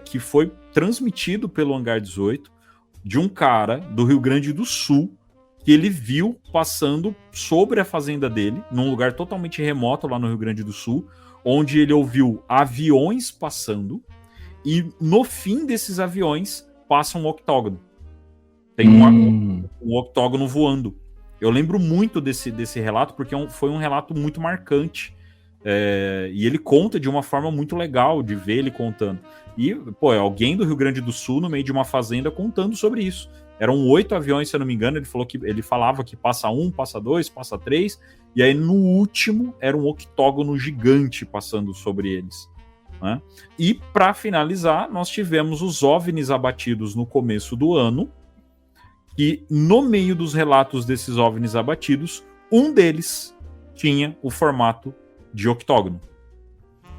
que foi transmitido pelo Hangar 18, de um cara do Rio Grande do Sul, que ele viu passando sobre a fazenda dele, num lugar totalmente remoto lá no Rio Grande do Sul, onde ele ouviu aviões passando, e no fim desses aviões passa um octógono. Tem um octógono voando. Eu lembro muito desse relato, porque foi um relato muito marcante. E ele conta de uma forma muito legal, de ver ele contando. E, é alguém do Rio Grande do Sul, no meio de uma fazenda, contando sobre isso. Eram 8 aviões, se eu não me engano. Ele falava que passa 1, passa 2, passa 3. E aí, no último, era um octógono gigante passando sobre eles. né? E, para finalizar, nós tivemos os OVNIs abatidos no começo do ano, e no meio dos relatos desses OVNIs abatidos, um deles tinha o formato de octógono.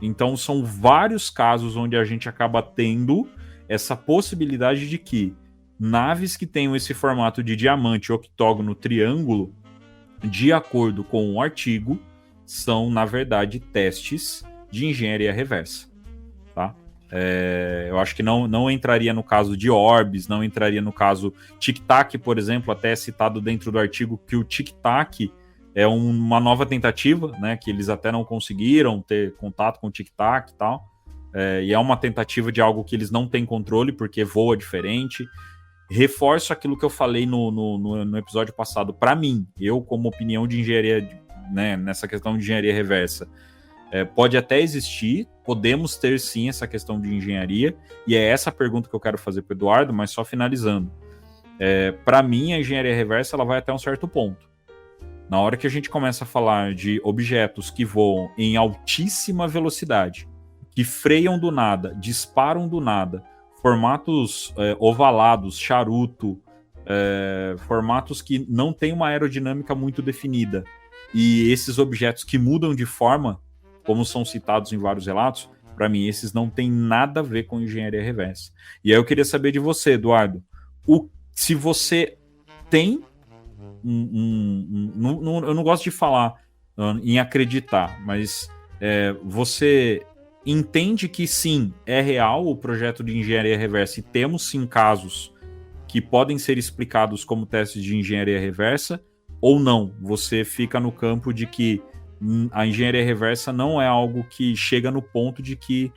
Então são vários casos onde a gente acaba tendo essa possibilidade de que naves que tenham esse formato de diamante, octógono, triângulo, de acordo com o artigo, são, na verdade, testes de engenharia reversa. Tá? Eu acho que não entraria no caso de orbes, não entraria no caso Tic-Tac, por exemplo, até é citado dentro do artigo que o Tic-Tac é uma nova tentativa, né, que eles até não conseguiram ter contato com o Tic-Tac e tal, e é uma tentativa de algo que eles não têm controle, porque voa diferente. Reforço aquilo que eu falei no episódio passado. Para mim, eu como opinião de engenharia, né, nessa questão de engenharia reversa, pode até existir, podemos ter sim essa questão de engenharia, e é essa a pergunta que eu quero fazer para o Eduardo, mas só finalizando. Para mim, a engenharia reversa ela vai até um certo ponto. Na hora que a gente começa a falar de objetos que voam em altíssima velocidade, que freiam do nada, disparam do nada, formatos ovalados, charuto, formatos que não têm uma aerodinâmica muito definida, e esses objetos que mudam de forma, como são citados em vários relatos, para mim esses não têm nada a ver com engenharia reversa. E aí eu queria saber de você, Eduardo, se você tem eu não gosto de falar em acreditar, mas você entende que sim, é real o projeto de engenharia reversa e temos sim casos que podem ser explicados como testes de engenharia reversa, ou não? Você fica no campo de que a engenharia reversa não é algo que chega no ponto de que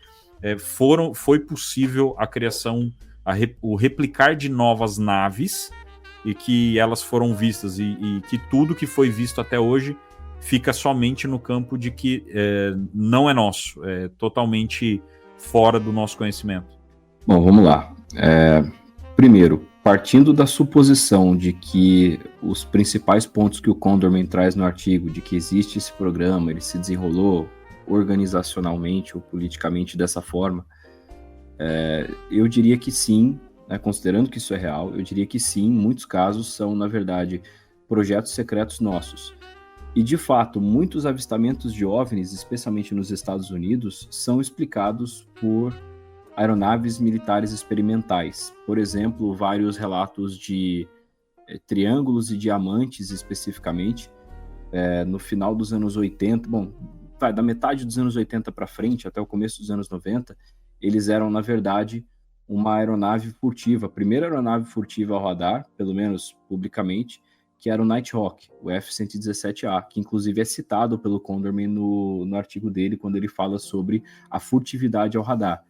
foi possível a criação, o replicar de novas naves e que elas foram vistas, e que tudo que foi visto até hoje fica somente no campo de que não é nosso, é totalmente fora do nosso conhecimento. Bom, vamos lá. Primeiro, partindo da suposição de que os principais pontos que o Condorman traz no artigo, de que existe esse programa, ele se desenrolou organizacionalmente ou politicamente dessa forma, eu diria que sim, né, considerando que isso é real, eu diria que sim, muitos casos são, na verdade, projetos secretos nossos. E, de fato, muitos avistamentos de OVNIs, especialmente nos Estados Unidos, são explicados por aeronaves militares experimentais. Por exemplo, vários relatos de triângulos e diamantes, especificamente, no final dos anos 80, da metade dos anos 80 para frente, até o começo dos anos 90, eles eram, na verdade, uma aeronave furtiva, a primeira aeronave furtiva ao radar, pelo menos publicamente, que era o Nighthawk, o F-117A, que inclusive é citado pelo Condorman no artigo dele, quando ele fala sobre a furtividade ao radar.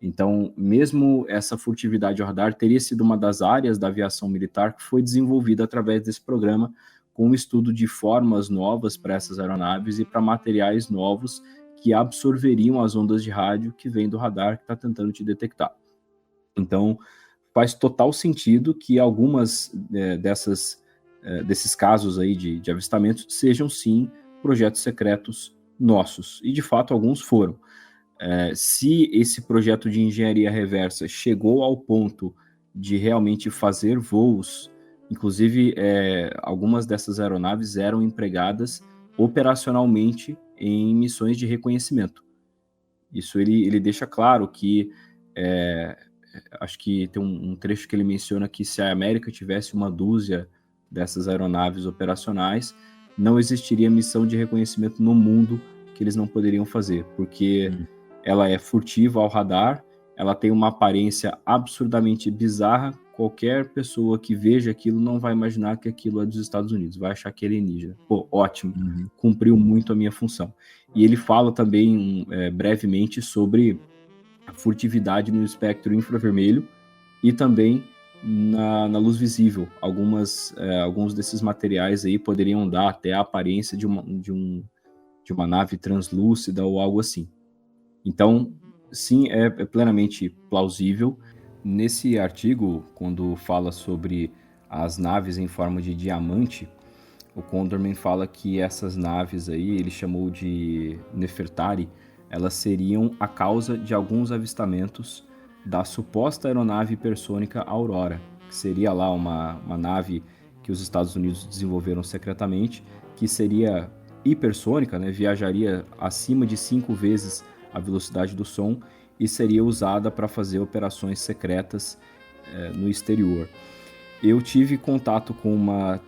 Então, mesmo essa furtividade ao radar teria sido uma das áreas da aviação militar que foi desenvolvida através desse programa, com um estudo de formas novas para essas aeronaves e para materiais novos que absorveriam as ondas de rádio que vêm do radar que está tentando te detectar. Então, faz total sentido que algumas desses casos aí de avistamentos sejam, sim, projetos secretos nossos. E, de fato, alguns foram. Se esse projeto de engenharia reversa chegou ao ponto de realmente fazer voos, inclusive algumas dessas aeronaves eram empregadas operacionalmente em missões de reconhecimento. Isso ele deixa claro que acho que tem um trecho que ele menciona que se a América tivesse uma dúzia dessas aeronaves operacionais, não existiria missão de reconhecimento no mundo que eles não poderiam fazer, porque ela é furtiva ao radar, ela tem uma aparência absurdamente bizarra, qualquer pessoa que veja aquilo não vai imaginar que aquilo é dos Estados Unidos, vai achar que é alienígena. Pô, ótimo, cumpriu muito a minha função. E ele fala também brevemente sobre a furtividade no espectro infravermelho e também na luz visível. Alguns desses materiais aí poderiam dar até a aparência de uma nave translúcida ou algo assim. Então, sim, é plenamente plausível. Nesse artigo, quando fala sobre as naves em forma de diamante, o Condorman fala que essas naves aí, ele chamou de Nefertari, elas seriam a causa de alguns avistamentos da suposta aeronave hipersônica Aurora, que seria lá uma nave que os Estados Unidos desenvolveram secretamente, que seria hipersônica, né? Viajaria acima de 5 vezes a velocidade do som e seria usada para fazer operações secretas no exterior. Eu tive contato com uma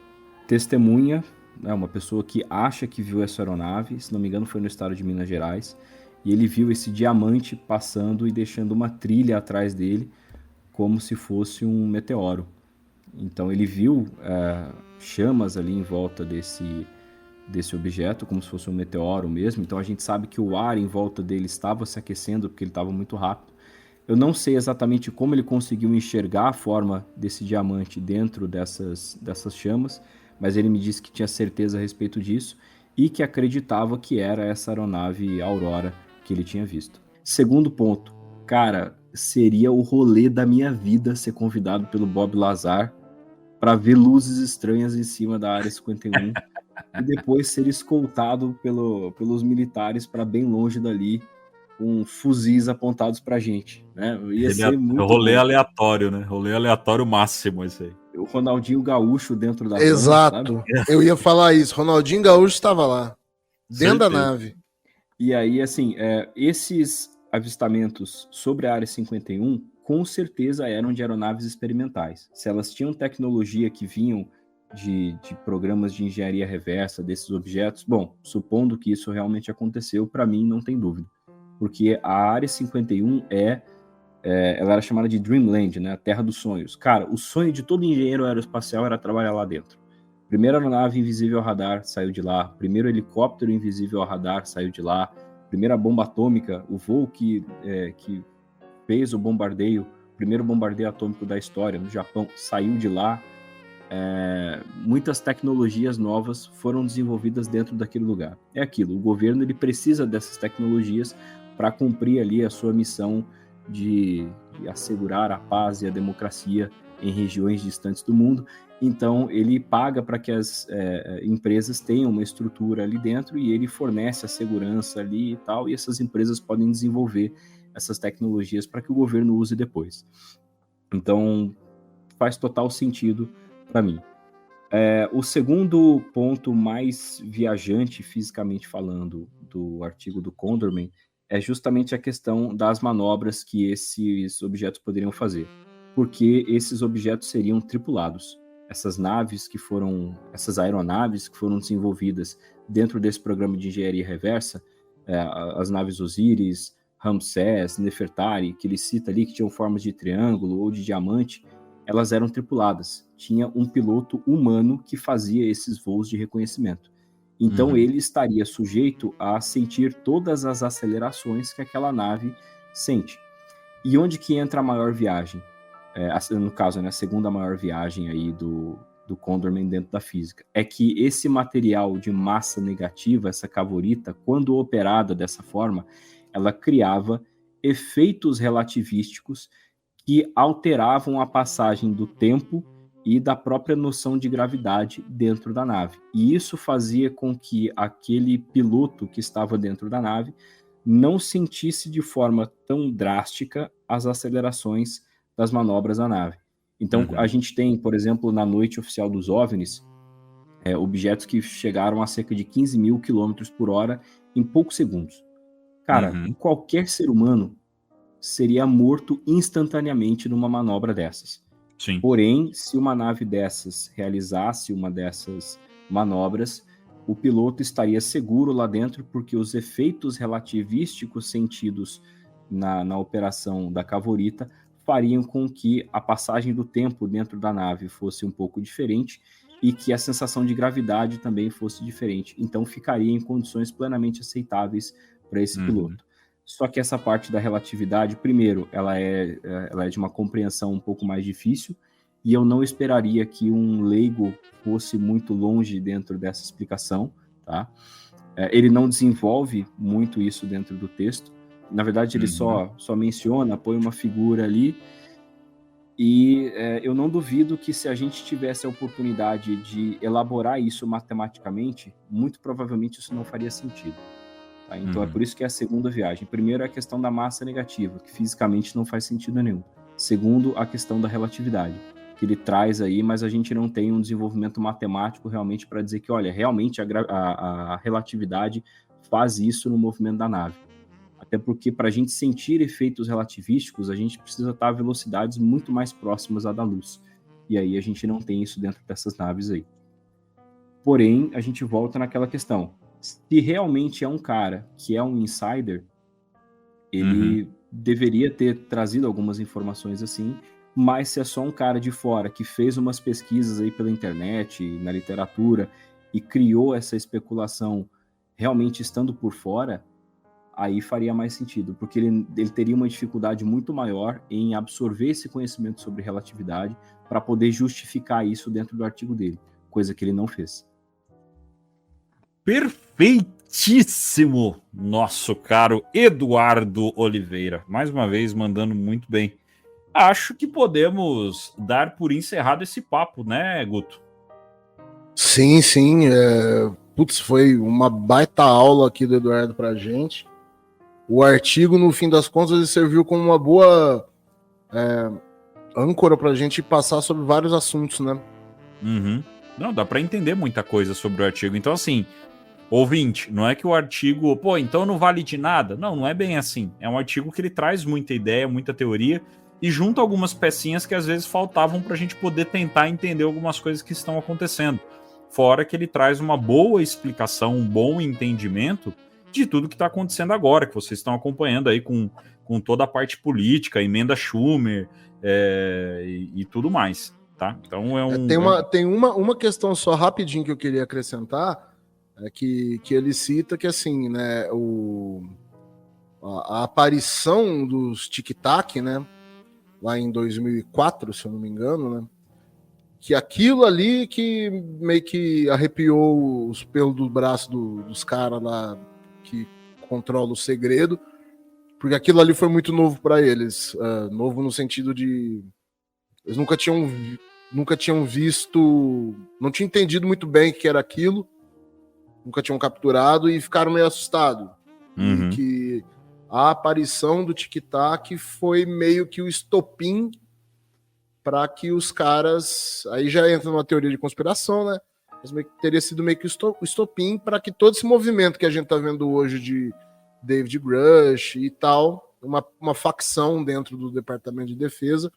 testemunha, né, uma pessoa que acha que viu essa aeronave, se não me engano foi no estado de Minas Gerais, e ele viu esse diamante passando e deixando uma trilha atrás dele, como se fosse um meteoro. Então ele viu chamas ali em volta desse objeto, como se fosse um meteoro mesmo. Então a gente sabe que o ar em volta dele estava se aquecendo, porque ele estava muito rápido. Eu não sei exatamente como ele conseguiu enxergar a forma desse diamante dentro dessas chamas, mas ele me disse que tinha certeza a respeito disso e que acreditava que era essa aeronave Aurora que ele tinha visto. Segundo ponto, cara, seria o rolê da minha vida ser convidado pelo Bob Lazar para ver luzes estranhas em cima da Área 51 e depois ser escoltado pelos militares para bem longe dali, com fuzis apontados pra gente, né? Ia ser muito rolê bom. aleatório, né? Rolê aleatório máximo esse aí. O Ronaldinho Gaúcho dentro da Exato. van, sabe? Eu ia falar isso. Ronaldinho Gaúcho estava lá, dentro da Certeza. nave. E aí, assim, esses avistamentos sobre a Área 51, com certeza eram de aeronaves experimentais. Se elas tinham tecnologia que vinham de programas de engenharia reversa desses objetos, bom, supondo que isso realmente aconteceu, para mim não tem dúvida. Porque a Área 51 ela era chamada de Dreamland, né? A Terra dos Sonhos. Cara, o sonho de todo engenheiro aeroespacial era trabalhar lá dentro. Primeira aeronave invisível ao radar saiu de lá. Primeiro helicóptero invisível ao radar saiu de lá. Primeira bomba atômica, o voo que fez o bombardeio, o primeiro bombardeio atômico da história no Japão, saiu de lá. Muitas tecnologias novas foram desenvolvidas dentro daquele lugar. É aquilo, o governo ele precisa dessas tecnologias para cumprir ali a sua missão de assegurar a paz e a democracia em regiões distantes do mundo. Então ele paga para que as empresas tenham uma estrutura ali dentro e ele fornece a segurança ali e tal, e essas empresas podem desenvolver essas tecnologias para que o governo use depois. Então faz total sentido para mim. O segundo ponto mais viajante, fisicamente falando, do artigo do Condorman é justamente a questão das manobras que esses objetos poderiam fazer, porque esses objetos seriam tripulados. Essas aeronaves que foram desenvolvidas dentro desse programa de engenharia reversa, as naves Osiris, Ramsés, Nefertari, que ele cita ali, que tinham formas de triângulo ou de diamante, elas eram tripuladas. Tinha um piloto humano que fazia esses voos de reconhecimento. Então ele estaria sujeito a sentir todas as acelerações que aquela nave sente. E onde que entra a maior viagem? No caso, né, a segunda maior viagem aí do Condorman dentro da física. É que esse material de massa negativa, essa cavorita, quando operada dessa forma, ela criava efeitos relativísticos que alteravam a passagem do tempo e da própria noção de gravidade dentro da nave. E isso fazia com que aquele piloto que estava dentro da nave não sentisse de forma tão drástica as acelerações das manobras da nave. Então, a gente tem, por exemplo, na noite oficial dos OVNIs, objetos que chegaram a cerca de 15 mil quilômetros por hora em poucos segundos. Cara, qualquer ser humano seria morto instantaneamente numa manobra dessas. Sim. Porém, se uma nave dessas realizasse uma dessas manobras, o piloto estaria seguro lá dentro, porque os efeitos relativísticos sentidos na operação da cavorita fariam com que a passagem do tempo dentro da nave fosse um pouco diferente e que a sensação de gravidade também fosse diferente. Então ficaria em condições plenamente aceitáveis para esse piloto. Só que essa parte da relatividade, primeiro, ela é de uma compreensão um pouco mais difícil, e eu não esperaria que um leigo fosse muito longe dentro dessa explicação, tá? Ele não desenvolve muito isso dentro do texto. Na verdade, ele só menciona, põe uma figura ali, e eu não duvido que se a gente tivesse a oportunidade de elaborar isso matematicamente, muito provavelmente isso não faria sentido. Tá? Então é por isso que é a segunda viagem. Primeiro é a questão da massa negativa, que fisicamente não faz sentido nenhum. Segundo, a questão da relatividade, que ele traz aí, mas a gente não tem um desenvolvimento matemático realmente para dizer que, olha, realmente a relatividade faz isso no movimento da nave. Até porque para a gente sentir efeitos relativísticos, a gente precisa estar a velocidades muito mais próximas à da luz. E aí a gente não tem isso dentro dessas naves aí. Porém, a gente volta naquela questão. Se realmente é um cara que é um insider, ele deveria ter trazido algumas informações assim, mas se é só um cara de fora que fez umas pesquisas aí pela internet, na literatura, e criou essa especulação realmente estando por fora, aí faria mais sentido, porque ele teria uma dificuldade muito maior em absorver esse conhecimento sobre relatividade para poder justificar isso dentro do artigo dele, coisa que ele não fez. Perfeitíssimo, nosso caro Eduardo Oliveira. Mais uma vez, mandando muito bem. Acho que podemos dar por encerrado esse papo, né, Guto? Sim. Foi uma baita aula aqui do Eduardo pra gente. O artigo, no fim das contas, ele serviu como uma boa âncora pra gente passar sobre vários assuntos, né? Não, dá pra entender muita coisa sobre o artigo. Então, assim, ouvinte, não é que o artigo, então não vale de nada. Não é bem assim. É um artigo que ele traz muita ideia, muita teoria, e junta algumas pecinhas que às vezes faltavam pra gente poder tentar entender algumas coisas que estão acontecendo. Fora que ele traz uma boa explicação, um bom entendimento de tudo que está acontecendo agora, que vocês estão acompanhando aí com toda a parte política, emenda Schumer e tudo mais, tá? Então Tem uma questão só rapidinho que eu queria acrescentar, que ele cita que, assim, né, a aparição dos tic-tac, né, lá em 2004, se eu não me engano, né, que aquilo ali que meio que arrepiou os pelos do braço dos caras lá que controla o segredo, porque aquilo ali foi muito novo para eles, novo no sentido de eles nunca tinham visto, não tinham entendido muito bem o que era aquilo, nunca tinham capturado e ficaram meio assustados. E que a aparição do tic-tac foi meio que o estopim para que os caras, aí já entra numa teoria de conspiração, né? Mas teria sido meio que o estopim para que todo esse movimento que a gente tá vendo hoje de David Grush e tal, uma facção dentro do Departamento de Defesa,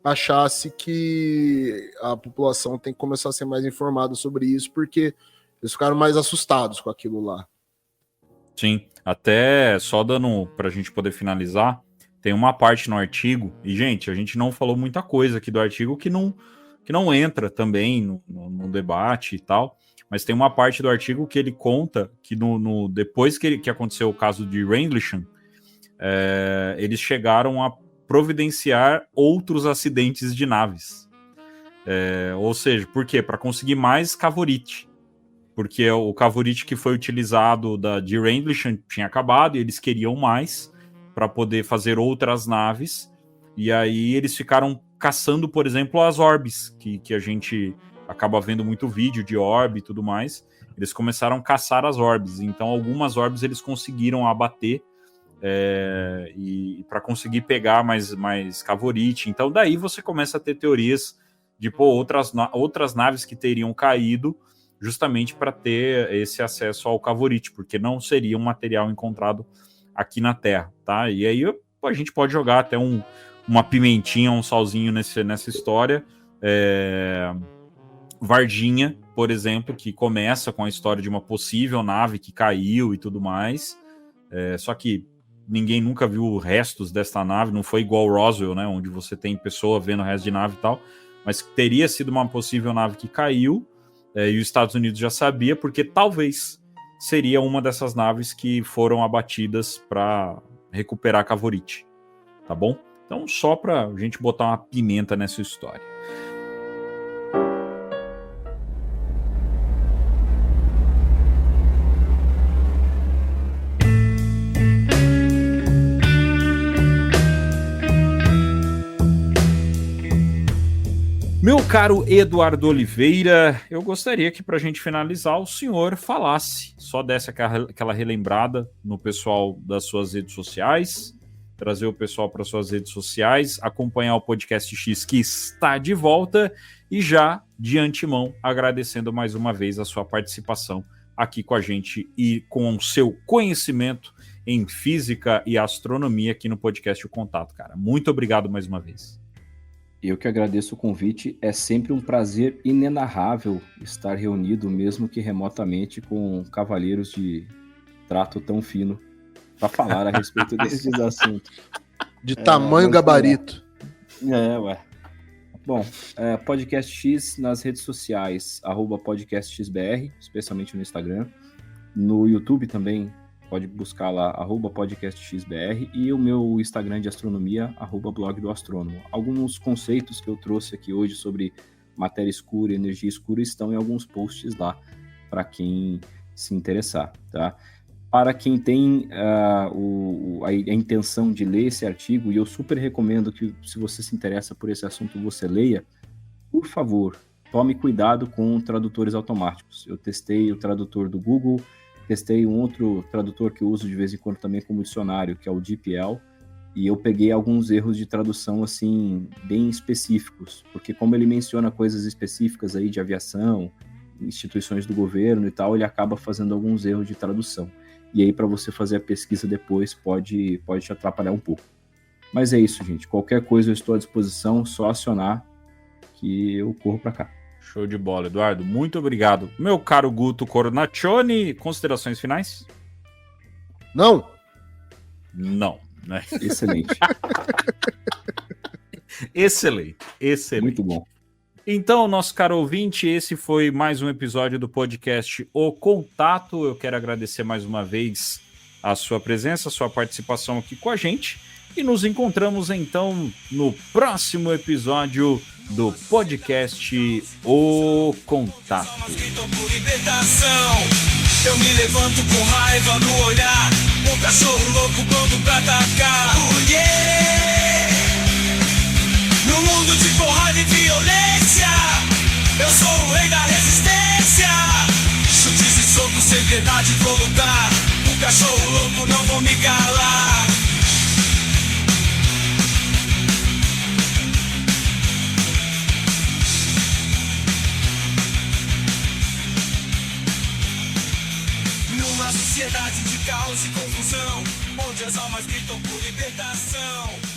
achasse que a população tem que começar a ser mais informada sobre isso, porque eles ficaram mais assustados com aquilo lá. Sim, até só dando pra gente poder finalizar, tem uma parte no artigo, e gente, a gente não falou muita coisa aqui do artigo que não entra também no debate e tal, mas tem uma parte do artigo que ele conta que depois que aconteceu o caso de Rendlesham, eles chegaram a providenciar outros acidentes de naves. Ou seja, por quê? Para conseguir mais Cavorite. Porque o Cavorite que foi utilizado de Rendlesham tinha acabado e eles queriam mais para poder fazer outras naves. E aí eles ficaram caçando, por exemplo, as orbes, que a gente acaba vendo muito vídeo de orbe e tudo mais. Eles começaram a caçar as orbes. Então algumas orbes eles conseguiram abater e para conseguir pegar mais Cavorite. Então daí você começa a ter teorias de outras naves que teriam caído justamente para ter esse acesso ao Cavorite, porque não seria um material encontrado aqui na Terra, tá? E aí a gente pode jogar até uma pimentinha, um salzinho nessa história. Varginha, por exemplo, que começa com a história de uma possível nave que caiu e tudo mais, só que ninguém nunca viu restos dessa nave, não foi igual Roswell, né, onde você tem pessoa vendo o resto de nave e tal, mas teria sido uma possível nave que caiu, e os Estados Unidos já sabia, porque talvez seria uma dessas naves que foram abatidas para recuperar Cavorite, tá bom? Então, só para a gente botar uma pimenta nessa história. Meu caro Eduardo Oliveira, eu gostaria que, para a gente finalizar, o senhor falasse, só desse aquela relembrada no pessoal das suas redes sociais, trazer o pessoal para suas redes sociais, acompanhar o Podcast X que está de volta e já, de antemão, agradecendo mais uma vez a sua participação aqui com a gente e com o seu conhecimento em física e astronomia aqui no podcast O Contato, cara. Muito obrigado mais uma vez. Eu que agradeço o convite. É sempre um prazer inenarrável estar reunido, mesmo que remotamente, com cavalheiros de trato tão fino para falar a respeito desses assuntos. De tamanho gabarito. Ué. Bom, Podcast X nas redes sociais, @podcastxbr, especialmente no Instagram. No YouTube também, pode buscar lá, @podcastxbr, e o meu Instagram de astronomia, @blog do astrônomo. Alguns conceitos que eu trouxe aqui hoje sobre matéria escura e energia escura estão em alguns posts lá, para quem se interessar, tá? Para quem tem a intenção de ler esse artigo, e eu super recomendo que, se você se interessa por esse assunto, você leia, por favor, tome cuidado com tradutores automáticos. Eu testei o tradutor do Google, testei um outro tradutor que eu uso de vez em quando também como dicionário, que é o DeepL, e eu peguei alguns erros de tradução, assim, bem específicos, porque como ele menciona coisas específicas aí de aviação, instituições do governo e tal, ele acaba fazendo alguns erros de tradução. E aí, para você fazer a pesquisa depois, pode te atrapalhar um pouco. Mas é isso, gente. Qualquer coisa eu estou à disposição, só acionar que eu corro para cá. Show de bola, Eduardo. Muito obrigado. Meu caro Guto Coronaccioni, considerações finais? Não, né? Excelente. Excelente. Muito bom. Então, nosso caro ouvinte, esse foi mais um episódio do podcast O Contato. Eu quero agradecer mais uma vez a sua presença, a sua participação aqui com a gente. E nos encontramos, então, no próximo episódio do podcast O Contato. Eu me levanto com raiva no olhar, um cachorro louco pronto pra atacar. No mundo de porrada e violência, eu sou o rei da resistência. Chutes e socos, sem piedade vou lutar. Um cachorro louco, não vou me calar. Numa sociedade de caos e confusão, onde as almas gritam por libertação.